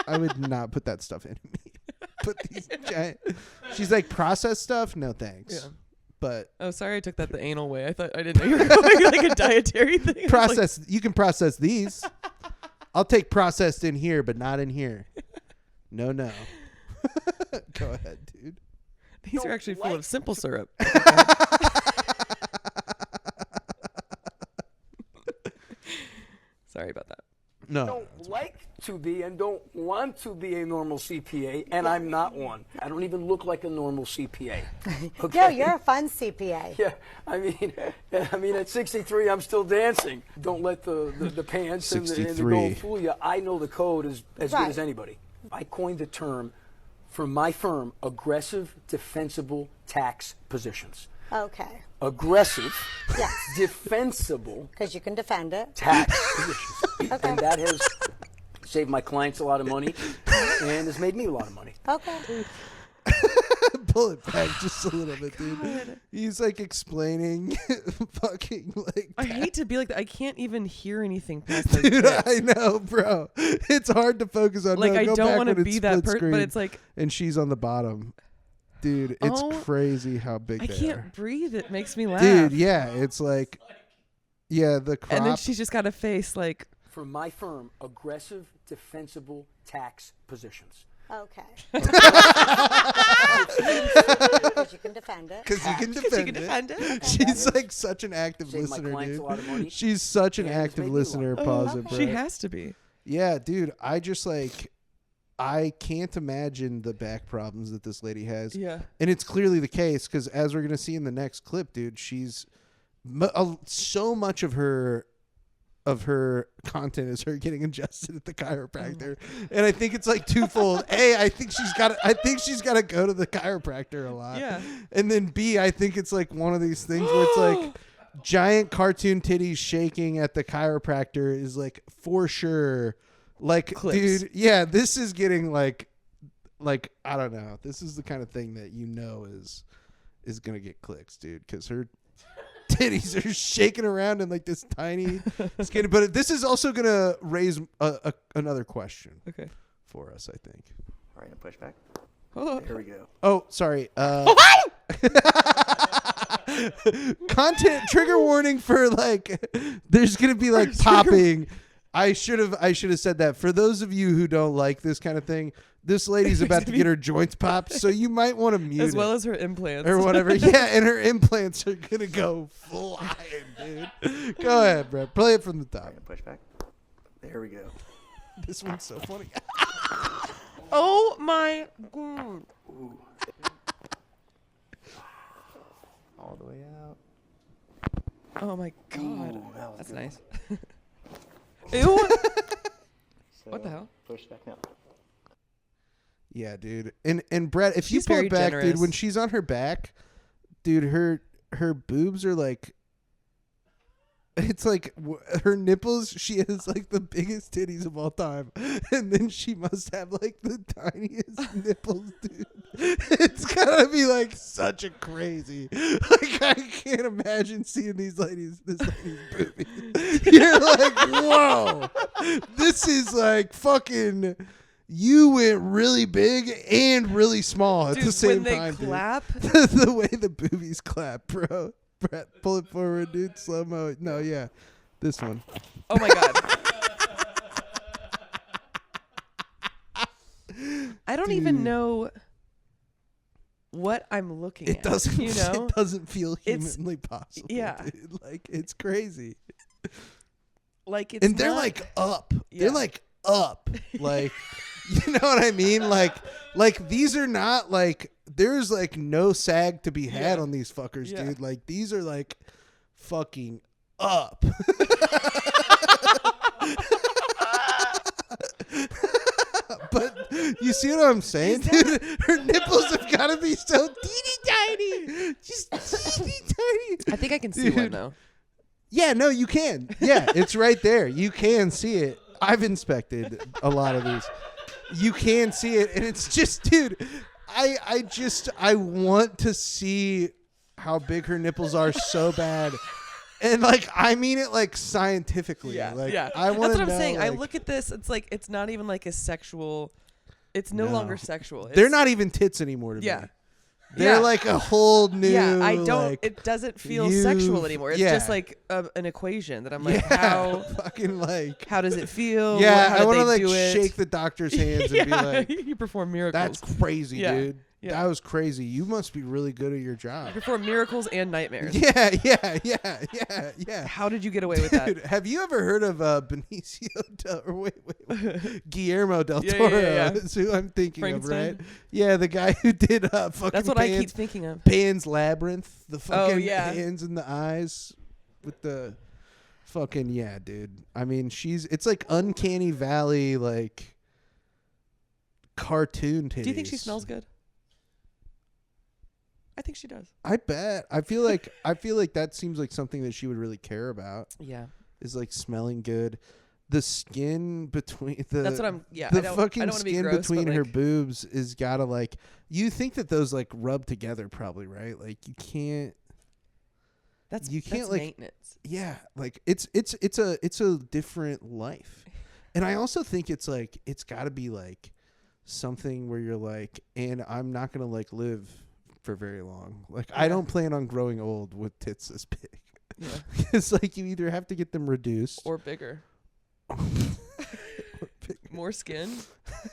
I would not put that stuff in me. Put these giant. She's like, processed stuff? No thanks. Yeah. But oh, sorry, I took that the anal way. I didn't know you were going like a dietary thing. Process. You can process these. I'll take processed in here, but not in here. No. Go ahead, dude. These are actually full of simple syrup. Sorry about that. No. Don't like to be and don't want to be a normal CPA, and I'm not one. I don't even look like a normal CPA. Okay? No, you're a fun CPA. Yeah, I mean, at 63, I'm still dancing. Don't let the pants and the gold fool you. I know the code as good as anybody. I coined the term for my firm, aggressive, defensible tax positions. Okay. Aggressive, yes. Defensible. Because you can defend it. Tax positions. Okay. And that has saved my clients a lot of money and has made me a lot of money. Okay. Pull it back just a little bit, dude. God. He's like explaining fucking like I hate to be like that. I can't even hear anything past those dude, bits. I know, bro. It's hard to focus on. Like, no, I don't want to be that person, but it's like, and she's on the bottom. Dude, it's crazy how big I they can't are. breathe. It makes me laugh. Dude, yeah, it's like, yeah, the crop. And then she's just got a face like. For my firm, aggressive, defensible tax positions. Okay. Because you can defend it. Because you can defend it. She's like such an active listener, dude. She's such an active listener. Pause it, bro. She has to be. Yeah, dude. I just like, I can't imagine the back problems that this lady has. Yeah. And it's clearly the case because as we're going to see in the next clip, dude, she's so much of her content is her getting adjusted at the chiropractor. And I think it's like twofold. A, I think she's got to go to the chiropractor a lot. Yeah. And then B, I think it's like one of these things where it's like giant cartoon titties shaking at the chiropractor is like for sure like clips. Dude, yeah, this is getting like I don't know. This is the kind of thing that you know is going to get clicks, dude, cuz her titties are shaking around in like this tiny skin. But this is also going to raise another question for us, I think. All right, a pushback. Oh. Here we go. Oh, sorry. Content trigger warning for like there's going to be like popping. I should have said that. For those of you who don't like this kind of thing, this lady's about to get her joints popped, so you might want to mute as well it. as her implants or whatever. Yeah, and her implants are gonna go flying, dude. Go ahead, bro. Play it from the top. Pushback. There we go. This one's so funny. Oh my god! Ooh. All the way out. Oh my god! Ooh, that's good. Nice. Ew! So, what the hell? Pushback now. Yeah, dude. And Brett, if She's you pull very it back, generous. dude, when she's on her back, dude, her boobs are like, it's like her nipples. She has like the biggest titties of all time, and then she must have like the tiniest nipples, dude. It's gotta be like such a crazy. Like I can't imagine seeing this lady's boobies. You're like, whoa, this is like fucking. You went really big and really small at the same time, when they clap, dude. The way the boobies clap, bro. Brett, pull it forward, dude. Slow mo. No, yeah, this one. Oh my god. I don't even know what I'm looking at. It doesn't. You know? It doesn't feel humanly possible. Yeah. Dude. Like it's crazy. Like it's. And they're not, like up. Yeah. They're like up. Like you know what I mean? Like these are not like there's like no sag to be had on these fuckers, dude. Like these are like fucking up. But you see what I'm saying, dude? Her nipples have got to be so teeny tiny. Just teeny tiny. I think I can see one though. Yeah, no, you can. Yeah, it's right there. You can see it. I've inspected a lot of these. You can see it, and it's just, dude, I want to see how big her nipples are so bad. And like I mean it like scientifically. I want to That's what I'm know, saying. like, I look at this, it's like it's not even like a sexual. It's no longer sexual. They're not even tits anymore to me. Yeah. They're like a whole new. Yeah, I don't. Like, it doesn't feel sexual anymore. It's just like an equation that I'm like, how fucking like. How does it feel? Yeah, how I want to did they like do it? shake the doctor's hands and be like, you perform miracles. "That's crazy, dude. Yeah. That was crazy. You must be really good at your job." You perform miracles and nightmares. Yeah. How did you get away with Dude, that? have you ever heard of Guillermo del Toro? Yeah. Is who I'm thinking of, Frankenstein? right? Yeah, the guy who did fucking. That's what I keep thinking of. Pan's Labyrinth, the fucking yeah. hands in the eyes with the fucking dude. I mean, it's like Uncanny Valley, like cartoon titties. Do you think she smells good? I think she does. I bet. I feel like that seems like something that she would really care about. Yeah. Is like smelling good. The skin between the That's what I'm the I don't skin skin gross, between like, her boobs is gotta like you think that those like rub together probably, right? Like you can't that's like maintenance. Yeah, like it's a different life. And I also think it's like it's gotta be like something where you're like, and I'm not gonna like live for very long. Like I don't plan on growing old with tits this big. Yeah. It's like you either have to get them reduced or bigger. More skin,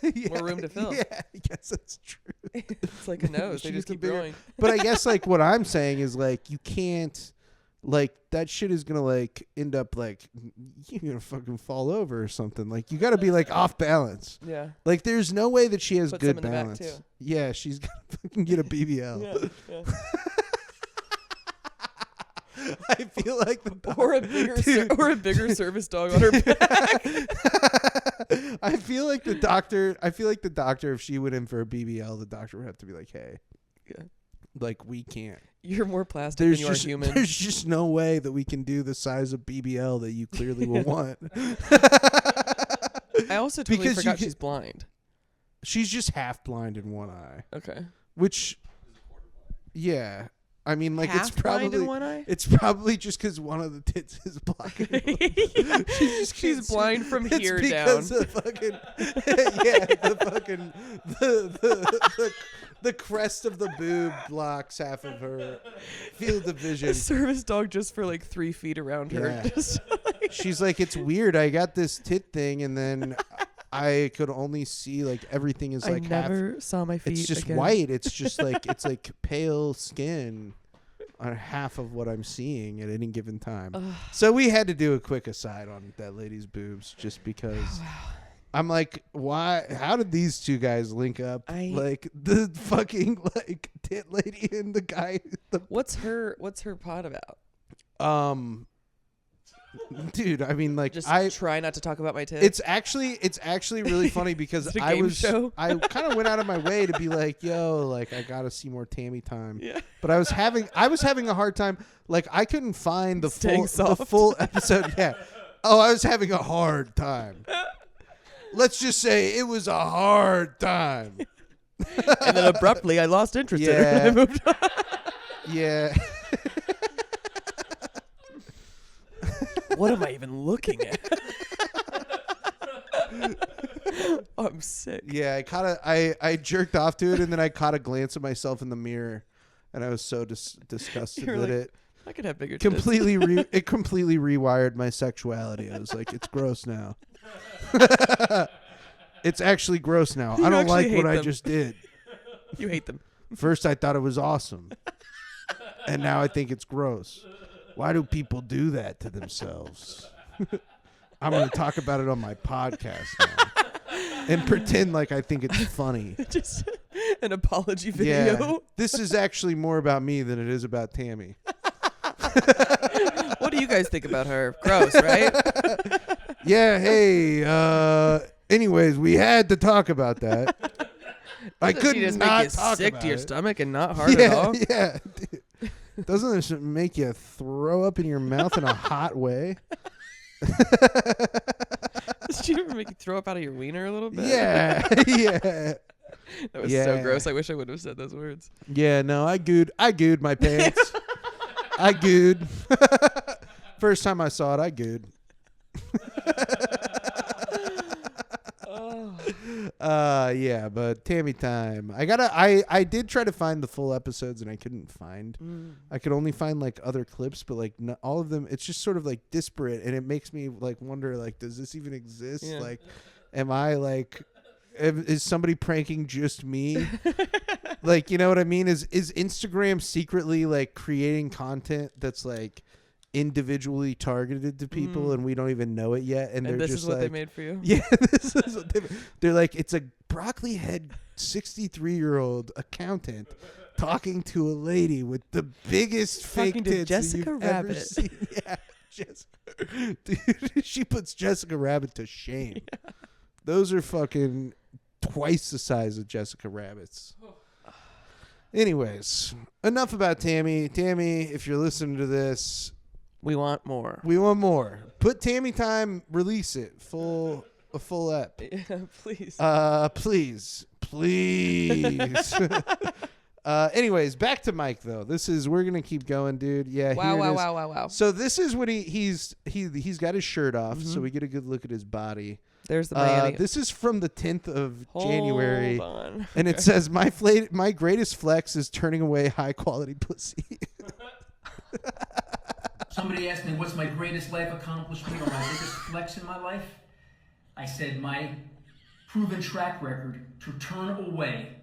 yeah, more room to fill. Yeah, I guess that's true. It's like a nose. They just keep growing. But I guess like what I'm saying is like you can't like that shit is gonna like end up like you're gonna fucking fall over or something. Like you gotta be like off balance. Yeah. Like there's no way that she has Put good some in the back, balance. too. Yeah, she's gotta fucking get a BBL. Yeah. I feel like or a bigger service dog on her back. I feel like the doctor, if she went in for a BBL, the doctor would have to be like, "Hey, like we can't. You're more plastic than you are human. There's just no way that we can do the size of BBL that you clearly will want." I also totally forgot she's blind. She's just half blind in one eye. Okay. Which, yeah. I mean, like half it's probably blind in one eye? It's probably just because one of the tits is blocking. Yeah. She's blind from here down. The fucking the crest of the boob blocks half of her field of vision. A service dog just for like 3 feet around her. Yeah. Just like She's like, it's weird. I got this tit thing, and then I could only see like everything is like I never saw my feet. It's just again. white. It's just like it's like pale skin on half of what I'm seeing at any given time. So we had to do a quick aside on that lady's boobs, just because. I'm like, why? How did these two guys link up? Like the fucking like tit lady and the guy. What's her pod about? Dude, I mean, like, just I try not to talk about my tits. It's actually really funny because I kind of went out of my way to be like, yo, like I gotta see more Tammy time. Yeah. But I was having a hard time. Like I couldn't find the soft. full episode. Yeah. Oh, I was having a hard time. Let's just say it was a hard time. And then abruptly, I lost interest in her. Yeah. And I moved on. Yeah. What am I even looking at? Oh, I'm sick. Yeah, I jerked off to it, and then I caught a glance at myself in the mirror, and I was so disgusted You're with like, it. I could have bigger titties. It completely rewired my sexuality. I was like, it's gross now. It's actually gross now. You I don't actually like hate what I them. just did. You hate them. First, I thought it was awesome, and now I think it's gross. Why do people do that to themselves? I'm going to talk about it on my podcast now and pretend like I think it's funny. Just an apology Yeah, video. this is actually more about me than it is about Tammy. What do you guys think about her? Gross, right? Yeah, hey, anyways, we had to talk about that. I Doesn't she couldn't just not make you talk sick about to your it. stomach and not hard at all? Yeah, dude. Doesn't this make you throw up in your mouth in a hot way? Did she ever make you throw up out of your wiener a little bit? Yeah, yeah. That was Yeah. so gross. I wish I would have said those words. Yeah, no, I gooed my pants. I gooed. First time I saw it, I gooed. Yeah, but Tammy time. I did try to find the full episodes and I couldn't find. I could only find like other clips, but like all of them, it's just sort of like disparate, and it makes me like wonder, like, does this even exist? Yeah. Like, am I like, is somebody pranking just me? Like, you know what I mean? Is Instagram secretly like creating content that's like individually targeted to people and we don't even know it yet? And they're this just is what like, they made for you? yeah, this is what they're like, it's a broccoli head 63-year-old accountant talking to a lady with the biggest fake Talking to tits Jessica that you've ever Rabbit. seen. Yeah, Jessica. Dude, she puts Jessica Rabbit to shame. Yeah. Those are fucking twice the size of Jessica Rabbits. Anyways, enough about Tammy. Tammy, if you're listening to this, We want more. we want more. Put Tammy time, release it. A full ep. Yeah, please. Please. Anyways, back to Mike though. We're gonna keep going, dude. Yeah. Wow, here it wow, is. wow. So this is when he's got his shirt off, so we get a good look at his body. There's the Miami. This is from the 10th of January, Hold on. and it says my greatest flex is turning away high quality pussy. Somebody asked me what's my greatest life accomplishment or my biggest flex in my life. I said my proven track record to turn away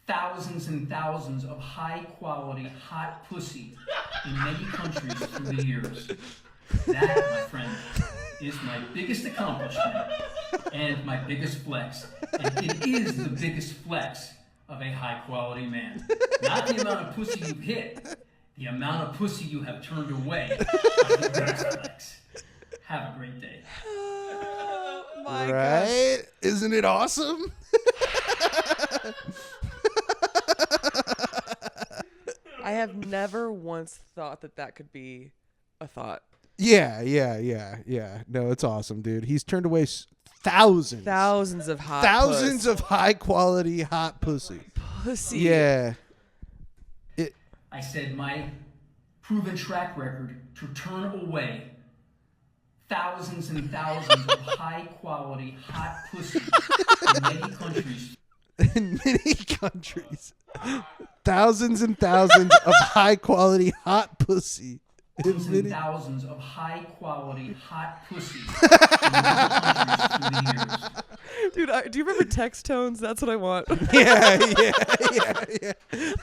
thousands and thousands of high-quality, hot pussy in many countries through the years. That, my friend, is my biggest accomplishment and my biggest flex. And it is the biggest flex of a high-quality man. Not the amount of pussy you've hit, the amount of pussy you have turned away is the biggest flex. Have a great day. Oh, my Right? Isn't it awesome? I have never once thought that could be a thought. Yeah. No, it's awesome, dude. He's turned away thousands of hot thousands of high quality hot pussy. pussy. Yeah. I said my proven track record to turn away thousands and thousands of high-quality, hot pussy in many countries. In many countries. Thousands and thousands of high quality hot pussy. Thousands and thousands of high-quality, hot pussy in many countries through the years. Dude, do you remember text tones? That's what I want. Yeah.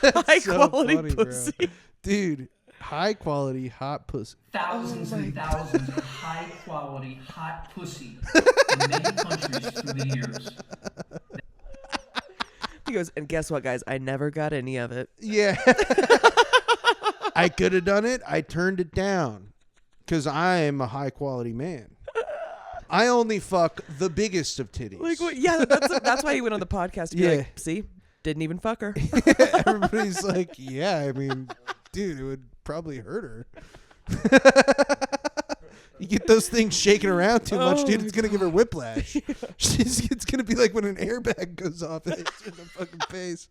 High so quality funny, bro. pussy. Dude, high quality hot pussy. Thousands and thousands of high-quality, hot pussy in many countries through the years. He goes, and guess what, guys? I never got any of it. Yeah. I could have done it. I turned it down because I'm a high quality man. I only fuck the biggest of titties. Like, what? Yeah, that's why he went on the podcast to be Yeah. like, see, didn't even fuck her. Everybody's like, yeah, I mean, dude, it would probably hurt her. get those things shaking around too much, dude, it's gonna give her whiplash. It's gonna be like when an airbag goes off and hits her in the fucking face.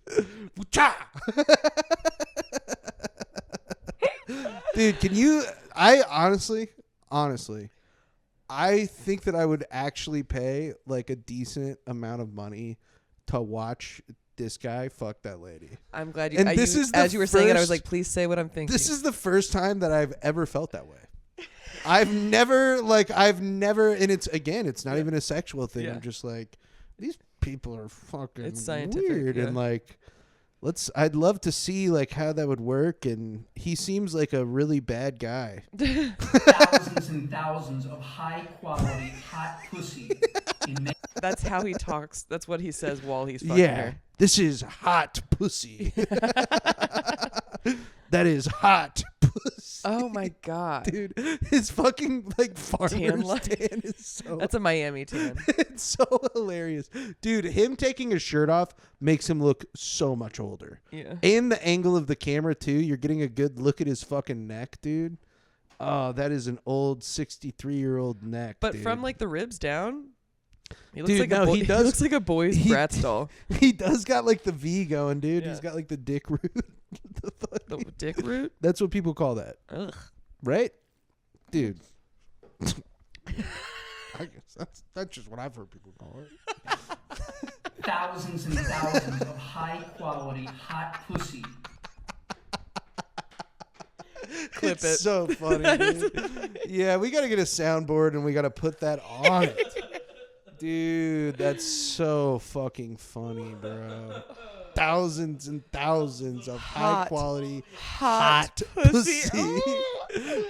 Dude, can you? I honestly, I think that I would actually pay like a decent amount of money to watch this guy fuck that lady. I'm glad you. And as you were saying it, I was like, please say what I'm thinking. This is the first time that I've ever felt that way. I've never, and it's not even a sexual thing. Yeah. I'm just like, these people are fucking It's scientific, weird, yeah. and like, I'd love to see like how that would work. And he seems like a really bad guy. Thousands and thousands of high quality hot pussy. That's how he talks. That's what he says while he's fucking her. This is hot pussy. That is hot pussy. Oh my god, dude, his fucking like farmer's tan is so. That's a Miami tan. It's so hilarious, dude. Him taking his shirt off makes him look so much older. Yeah, and the angle of the camera too. You're getting a good look at his fucking neck, dude. Oh, that is an old 63-year-old neck. But dude. from like the ribs down. He looks Dude, like no, he looks like a boy's Bratz doll. He does got like the V going, dude. Yeah. He's got like the dick root. The dick root? That's what people call that. Ugh. Right? Dude. I guess that's just what I've heard people call it. Thousands and thousands of high quality hot pussy. Clip It's it. so funny, dude. Yeah, we got to get a soundboard and we got to put that on it. Dude, that's so fucking funny, bro. Thousands and thousands of high quality hot pussy.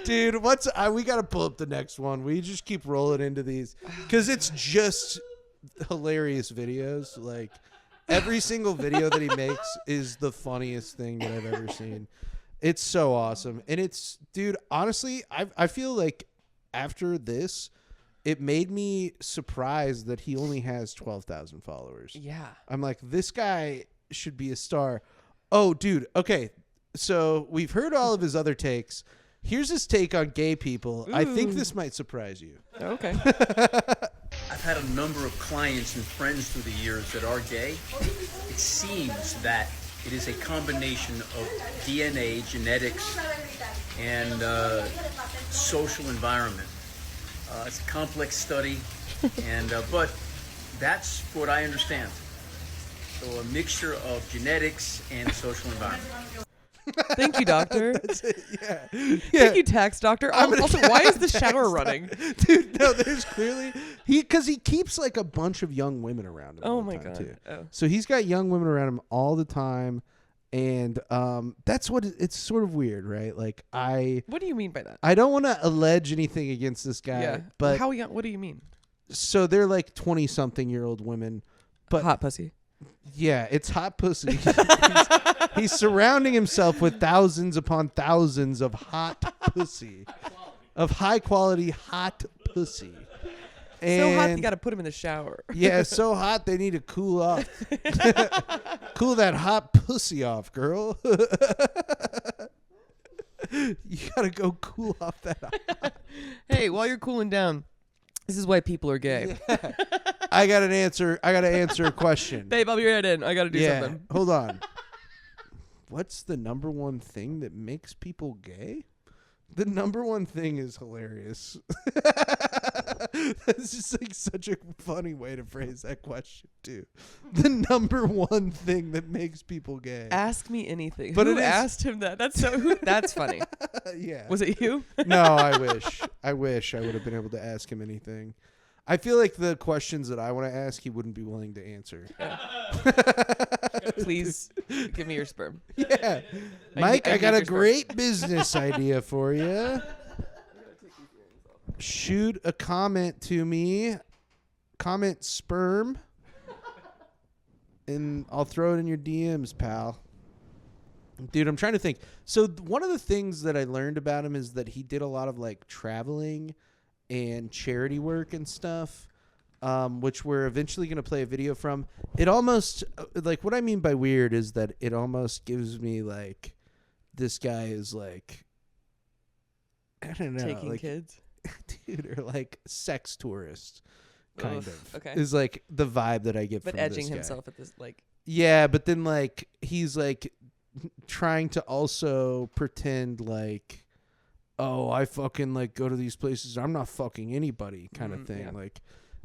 Dude, we got to pull up the next one. We just keep rolling into these because it's just hilarious videos. Like every single video that he makes is the funniest thing that I've ever seen. It's so awesome. And it's, dude, honestly, I feel like after this, it made me surprised that he only has 12,000 followers. Yeah. I'm like, this guy should be a star. Oh, dude. Okay. So we've heard all of his other takes. Here's his take on gay people. Ooh. I think this might surprise you. Okay. I've had a number of clients and friends through the years that are gay. It seems that it is a combination of DNA, genetics, and social environment. It's a complex study, and but that's what I understand. So a mixture of genetics and social environment. Thank you, doctor. That's it. Yeah. Thank you, tax doctor. Also, why is the shower running? Dude, no, there's clearly because he keeps like a bunch of young women around him. Oh my god. Too. Oh. So he's got young women around him all the time, and that's what it's sort of weird, right? Like What do you mean by that? I don't want to allege anything against this guy, Yeah. but What do you mean? So they're like 20-something-year-old women, but Hot pussy. Yeah, it's hot pussy. He's surrounding himself with thousands upon thousands of hot pussy, of high quality hot pussy. And So hot you got to put him in the shower. Yeah, so hot they need to cool off. Cool that hot pussy off, girl. You got to go cool off that hot. Hey, while you're cooling down, this is why people are gay. Yeah. I got to answer a question. Babe, I'll be right in. I got to do something. Hold on. What's the number one thing that makes people gay? The number one thing is hilarious. That's just like such a funny way to phrase that question too. The number one thing that makes people gay. Ask me anything. But who it is- asked him that? That's funny. Yeah. Was it you? No, I wish I would have been able to ask him anything. I feel like the questions that I want to ask, he wouldn't be willing to answer. Yeah. Please give me your sperm. Yeah. Mike, I got need a your sperm. great business idea for you. Shoot a comment to me. Comment sperm. And I'll throw it in your DMs, pal. Dude, I'm trying to think. So one of the things that I learned about him is that he did a lot of like traveling and charity work and stuff, which we're eventually going to play a video from. It almost, like, what I mean by weird is that it almost gives me, like, this guy is, like, I don't know. Taking like, kids? dude, or like sex tourist, kind of. Okay. Is like the vibe that I get But from edging this guy. himself at this, like. Yeah, but then like he's like trying to also pretend like, oh, I fucking like go to these places. I'm not fucking anybody kind of thing. Yeah. Like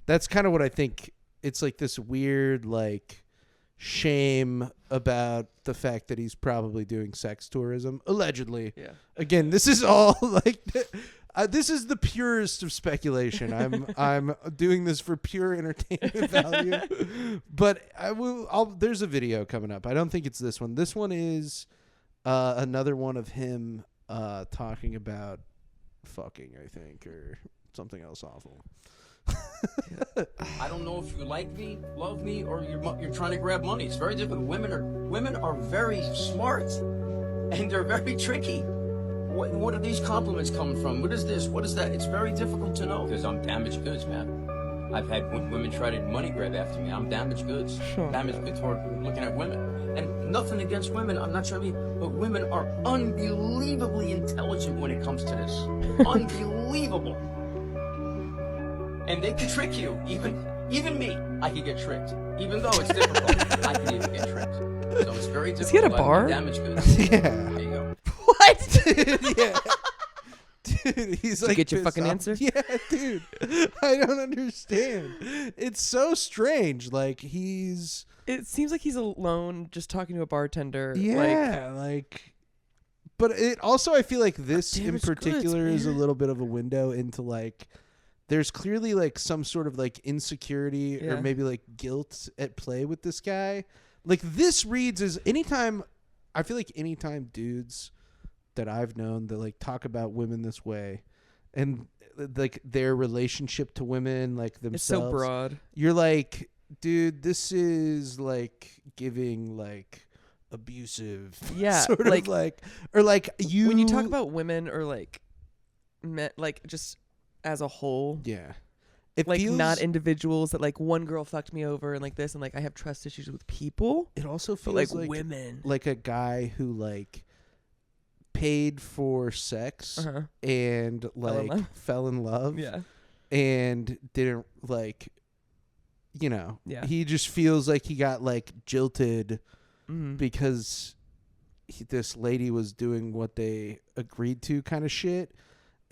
that's kind of what I think. It's like this weird like shame about the fact that he's probably doing sex tourism allegedly. Yeah. Again, this is all like this is the purest of speculation. I'm doing this for pure entertainment value. But there's a video coming up. I don't think it's this one. This one is another one of him talking about fucking, I think, or something else awful. I don't know if you like me, love me, or you're trying to grab money. It's very difficult. Women are very smart, and they're very tricky. What are these compliments coming from? What is this? What is that? It's very difficult to know because I'm damaged goods, man. I've had women try to money grab after me. I'm damaged goods. Sure. Damaged goods toward looking at women. And nothing against women. I'm not trying to be, but women are unbelievably intelligent when it comes to this. Unbelievable. And they can trick you. Even me, I can get tricked. Even though it's difficult, I can even get tricked. So it's very difficult. Is he at a bar? Damaged goods. Yeah. There you go. What? Dude, yeah. Dude, he's like, get your pissed fucking off. answer? Yeah, dude. I don't understand. It's so strange. Like It seems like he's alone, just talking to a bartender. yeah, like. But it also, I feel like this in Damaged particular goods, is a man. little bit of a window into like. There's clearly like some sort of like insecurity or Yeah. maybe like guilt at play with this guy. Like this reads as anytime. I feel like anytime dudes that I've known that like talk about women this way and like their relationship to women, like themselves. It's so broad. You're like, dude, this is like giving like abusive. Yeah, Sort like- of like, or like you. When you talk about women or like men, like just as a whole, yeah. It like feels, not individuals that like one girl fucked me over and like this and like I have trust issues with people. It also But feels like women. like a guy who like paid for sex Uh-huh. and in like love. fell in love. Yeah. And didn't like, Yeah. he just feels like he got like jilted Mm-hmm. because this lady was doing what they agreed to kind of shit.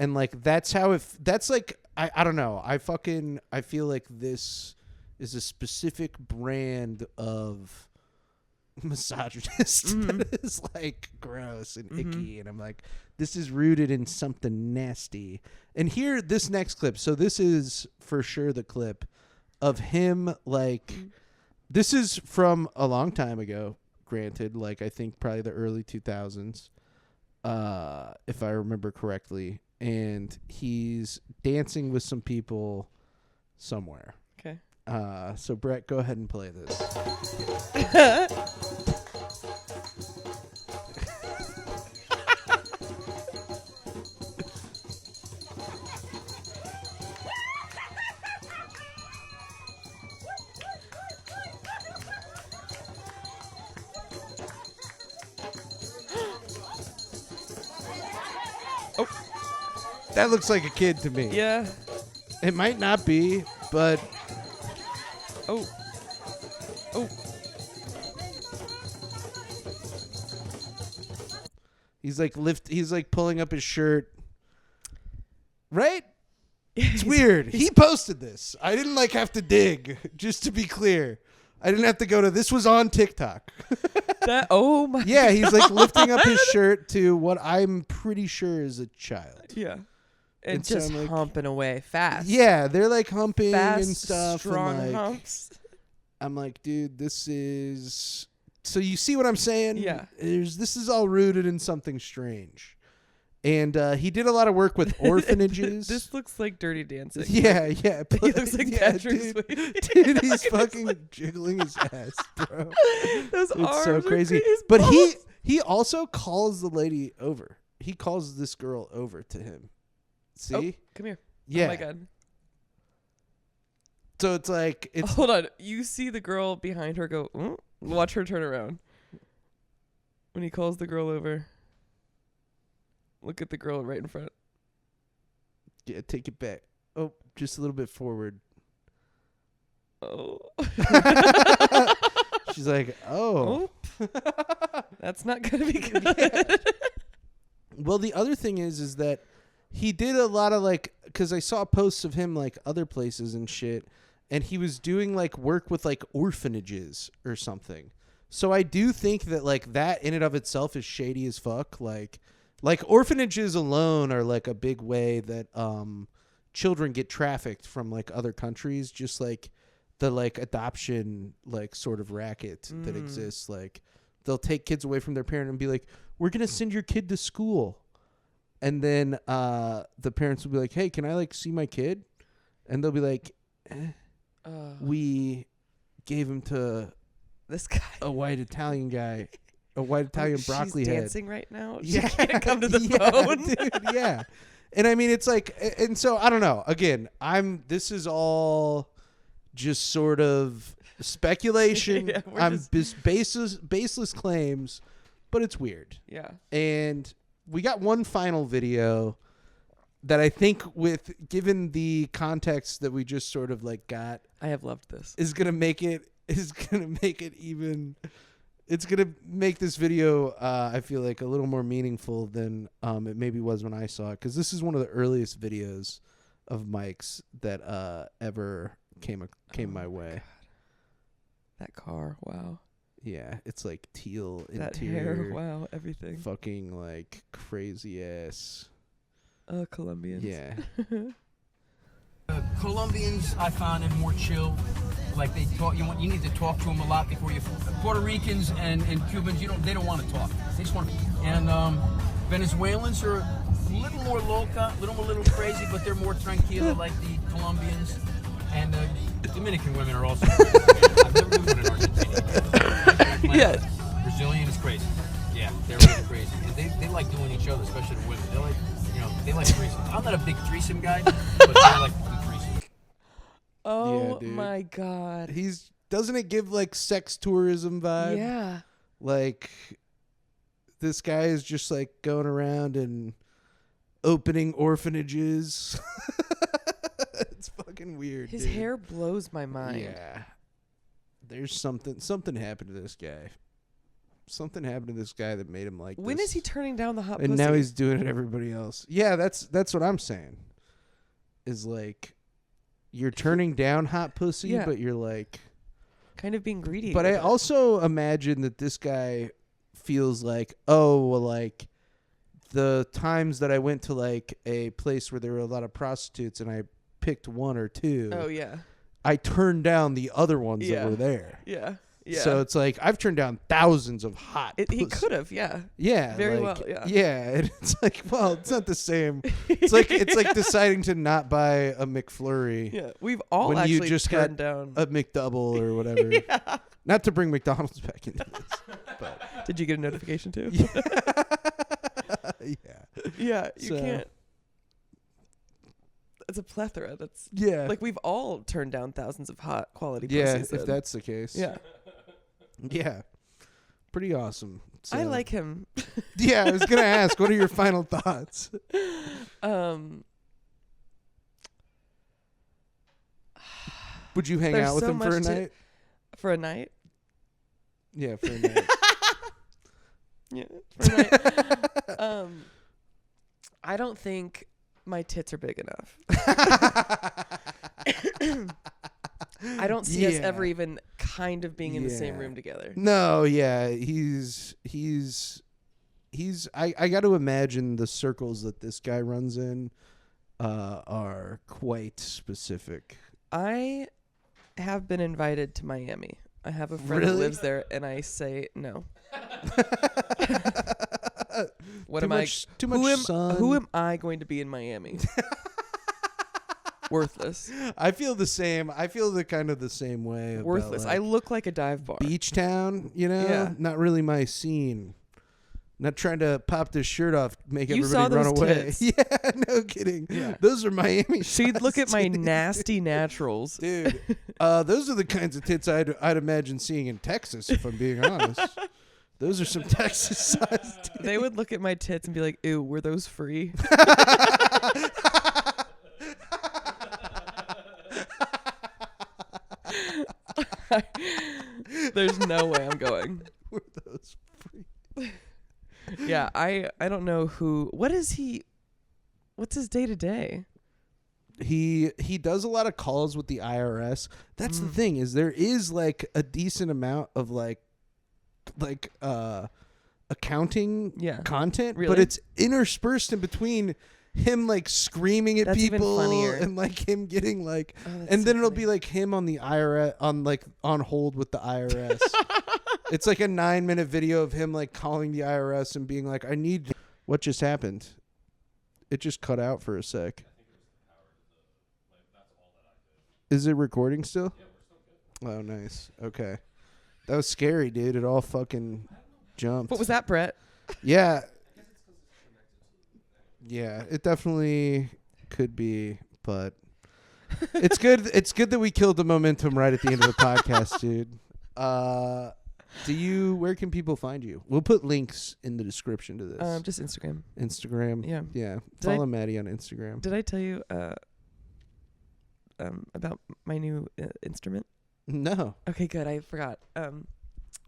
And like, that's how that's like, I don't know. I feel like this is a specific brand of misogynist that is like gross and icky. And I'm like, this is rooted in something nasty. And here, this next clip. So this is for sure the clip of him. Like, this is from a long time ago, granted, like I think probably the early 2000s, if I remember correctly. And he's dancing with some people somewhere. Okay. So Brett, go ahead and play this. That looks like a kid to me. Yeah. It might not be, but Oh. Oh. he's like pulling up his shirt. Right? It's weird. He posted this. I didn't like have to dig, just to be clear. I didn't have to go to this was on TikTok. That oh my Yeah, he's like lifting up his shirt to what I'm pretty sure is a child. Yeah. And And so just I'm like- humping away fast. Yeah, they're like humping Fast, and stuff. strong and like, humps. I'm like, dude, this is. So you see what I'm saying? Yeah. This is all rooted in something strange, and he did a lot of work with orphanages. This looks like Dirty Dancing. Yeah, yeah. He looks like yeah, Patrick dude, Swayze. dude, he's fucking jiggling his ass, bro. Those It's arms so are crazy. his But balls. he also calls the lady over. He calls this girl over to him. See? Oh, come here. Yeah. Oh my god. So it's like it's Hold on. You see the girl behind her go, "Mm?" Watch her turn around. When he calls the girl over. Look at the girl right in front. Yeah, take it back. Oh, just a little bit forward. Oh. She's like, oh. That's not going to be good. Well, the other thing is that he did a lot of like, because I saw posts of him like other places and shit, and he was doing like work with like orphanages or something. So I do think that like that in and of itself is shady as fuck. Like orphanages alone are like a big way that children get trafficked from like other countries, just like the like adoption like sort of racket that exists. Like they'll take kids away from their parent and be like, we're going to send your kid to school. And then the parents will be like, hey, can I like see my kid? And they'll be like, we gave him to this guy, a white Italian guy, a white Italian broccoli head. She's dancing right now. Yeah. She can't come to the phone. Dude, yeah. And I mean, it's like, and so I don't know. Again, this is all just sort of speculation. Yeah, I'm baseless claims, but it's weird. Yeah. And we got one final video that I think, given the context that we just sort of like got, I have loved this. It's gonna make this video I feel like a little more meaningful than it maybe was when I saw it, because this is one of the earliest videos of Mike's that ever came my way. God. That car, wow. Yeah, it's like teal that interior. Hair, wow, everything. Fucking like crazy ass. Colombians. Yeah. Colombians, I found them more chill. Like they talk, you need to talk to them a lot before you. Puerto Ricans and Cubans, they don't want to talk. They just want to. And Venezuelans are a little more loca, a little crazy, but they're more tranquila like the Colombians. And Dominican women are also crazy. I've never been with an Argentinian. Yeah. Brazilian is crazy. Yeah, they're really crazy. And they like doing each other, especially the women. They like threesome. I'm not a big threesome guy, but they like the threesome. Oh yeah, my God. Doesn't it give like sex tourism vibe? Yeah. Like this guy is just like going around and opening orphanages. It's fucking weird. His dude. hair blows my mind. Yeah. There's something happened to this guy. Something happened to this guy that made him like When this. is he turning down the hot And pussy? now he's doing it to everybody else. Yeah, that's what I'm saying. Is like you're turning down hot pussy, Yeah. but you're like kind of being greedy. But with I it. also imagine that this guy feels like, oh, well, like the times that I went to like a place where there were a lot of prostitutes and I picked one or two. Oh yeah. I turned down the other ones that were there. Yeah. Yeah. So it's like I've turned down thousands of hot. He pussy. could have, yeah. Yeah. Very like, well, yeah. Yeah. And it's like, well, it's not the same. It's like deciding to not buy a McFlurry. Yeah. We've all when actually you just turned got down a McDouble or whatever. Yeah. Not to bring McDonald's back into this. But Did you get a notification too? Yeah. Yeah, you can't. It's a plethora. That's like we've all turned down thousands of hot quality pussies. If that's the case. Yeah. Yeah. Pretty awesome. So, I like him. Yeah, I was gonna ask, what are your final thoughts? Would you hang out with him for a night? For a night? Yeah, for a night. Yeah, for a night. I don't think my tits are big enough. I don't see us ever even kind of being in the same room together. No, yeah, I got to imagine the circles that this guy runs in are quite specific. I have been invited to Miami. I have a friend who lives there, and I say no. What am I? Too much sun. Who am I going to be in Miami? Worthless. I feel the same. I feel the same way. Worthless. About, like, I look like a dive bar. Beach town, you know? Yeah. Not really my scene. Not trying to pop this shirt off, make You everybody saw run those away. tits. Yeah, no kidding. Yeah. Those are Miami. She'd look at my tits. nasty naturals. Dude, those are the kinds of tits I'd imagine seeing in Texas, if I'm being honest. Those are some Texas-sized tits. They would look at my tits and be like, ew, were those free? There's no way I'm going. Were those free? Yeah, I don't know who. What's his day to day? He does a lot of calls with the IRS. That's the thing, is there is like a decent amount of like accounting content, Really? but it's interspersed in between him like screaming at That's even people funnier. and like him getting like, that's and so then it'll funny. be like him on the IRS on hold with the IRS. It's like a 9-minute video of him like calling the IRS and being like, I need, what just happened? It just cut out for a sec. Is it recording still? Oh, nice. Okay. That was scary, dude. It all fucking jumped. What was that, Brett? Yeah. Yeah, it definitely could be, but it's good. It's good that we killed the momentum right at the end of the podcast, dude. Where can people find you? We'll put links in the description to this. Just Instagram. Instagram. Yeah. Yeah. Did I- Follow Maddie on Instagram. Did I tell you about my new instrument? No. Okay, good. I forgot.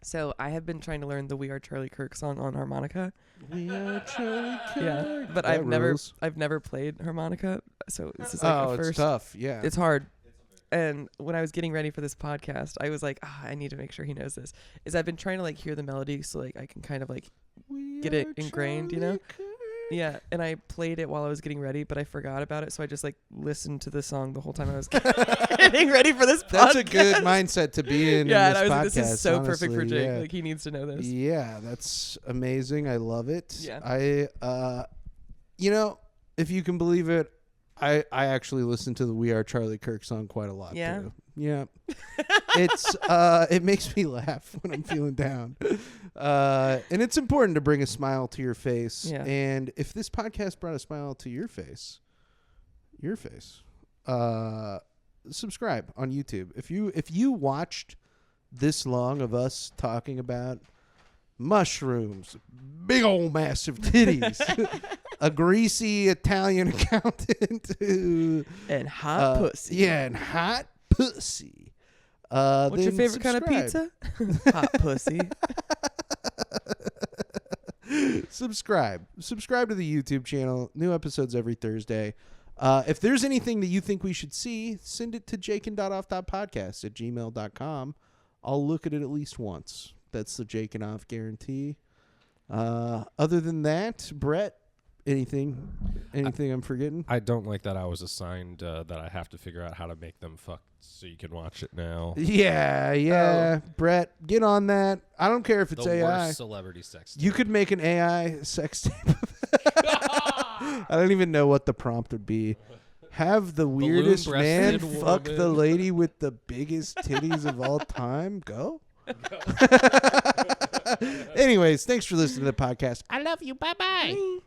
So I have been trying to learn the "We Are Charlie Kirk" song on harmonica. We are Charlie Kirk. Yeah, but That rules. I've never played harmonica, so this is like a it's first. tough. Yeah. It's hard. And when I was getting ready for this podcast, I was like, I need to make sure he knows this. I've been trying to like hear the melody so like I can kind of like get it ingrained, you know? Yeah, and I played it while I was getting ready, but I forgot about it, so I just like listened to the song the whole time I was getting ready for this podcast. That's a good mindset to be in. Yeah, in and this I was like, this podcast, is so honestly. perfect for Jake. Yeah. Like he needs to know this. Yeah, that's amazing. I love it. Yeah. If you can believe it, I actually listen to the "We Are Charlie Kirk" song quite a lot. Yeah? Too. Yeah. It makes me laugh when I'm feeling down. And it's important to bring a smile to your face. Yeah. And if this podcast brought a smile to your face, subscribe on YouTube. If you watched this long of us talking about mushrooms, big old massive titties, a greasy Italian accountant And hot pussy. Yeah, and hot pussy. What's your then favorite kind of subscribe. pizza? Hot pussy. Subscribe to the YouTube channel. New episodes every Thursday. If there's anything that you think we should see, send it to jakeandoff.podcast@gmail.com. I'll look at it at least once. That's the Jake and Off guarantee. Other than that, Brett, anything I'm forgetting? I don't like that I was assigned that I have to figure out how to make them fuck so you can watch it now. Yeah. Brett, get on that. I don't care if it's The AI. worst celebrity sex tape. You could make an AI sex tape. I don't even know what the prompt would be. Have the weirdest man Balloon-breasted fuck the woman. lady with the biggest titties of all time. Go. Anyways, thanks for listening to the podcast. I love you. Bye-bye.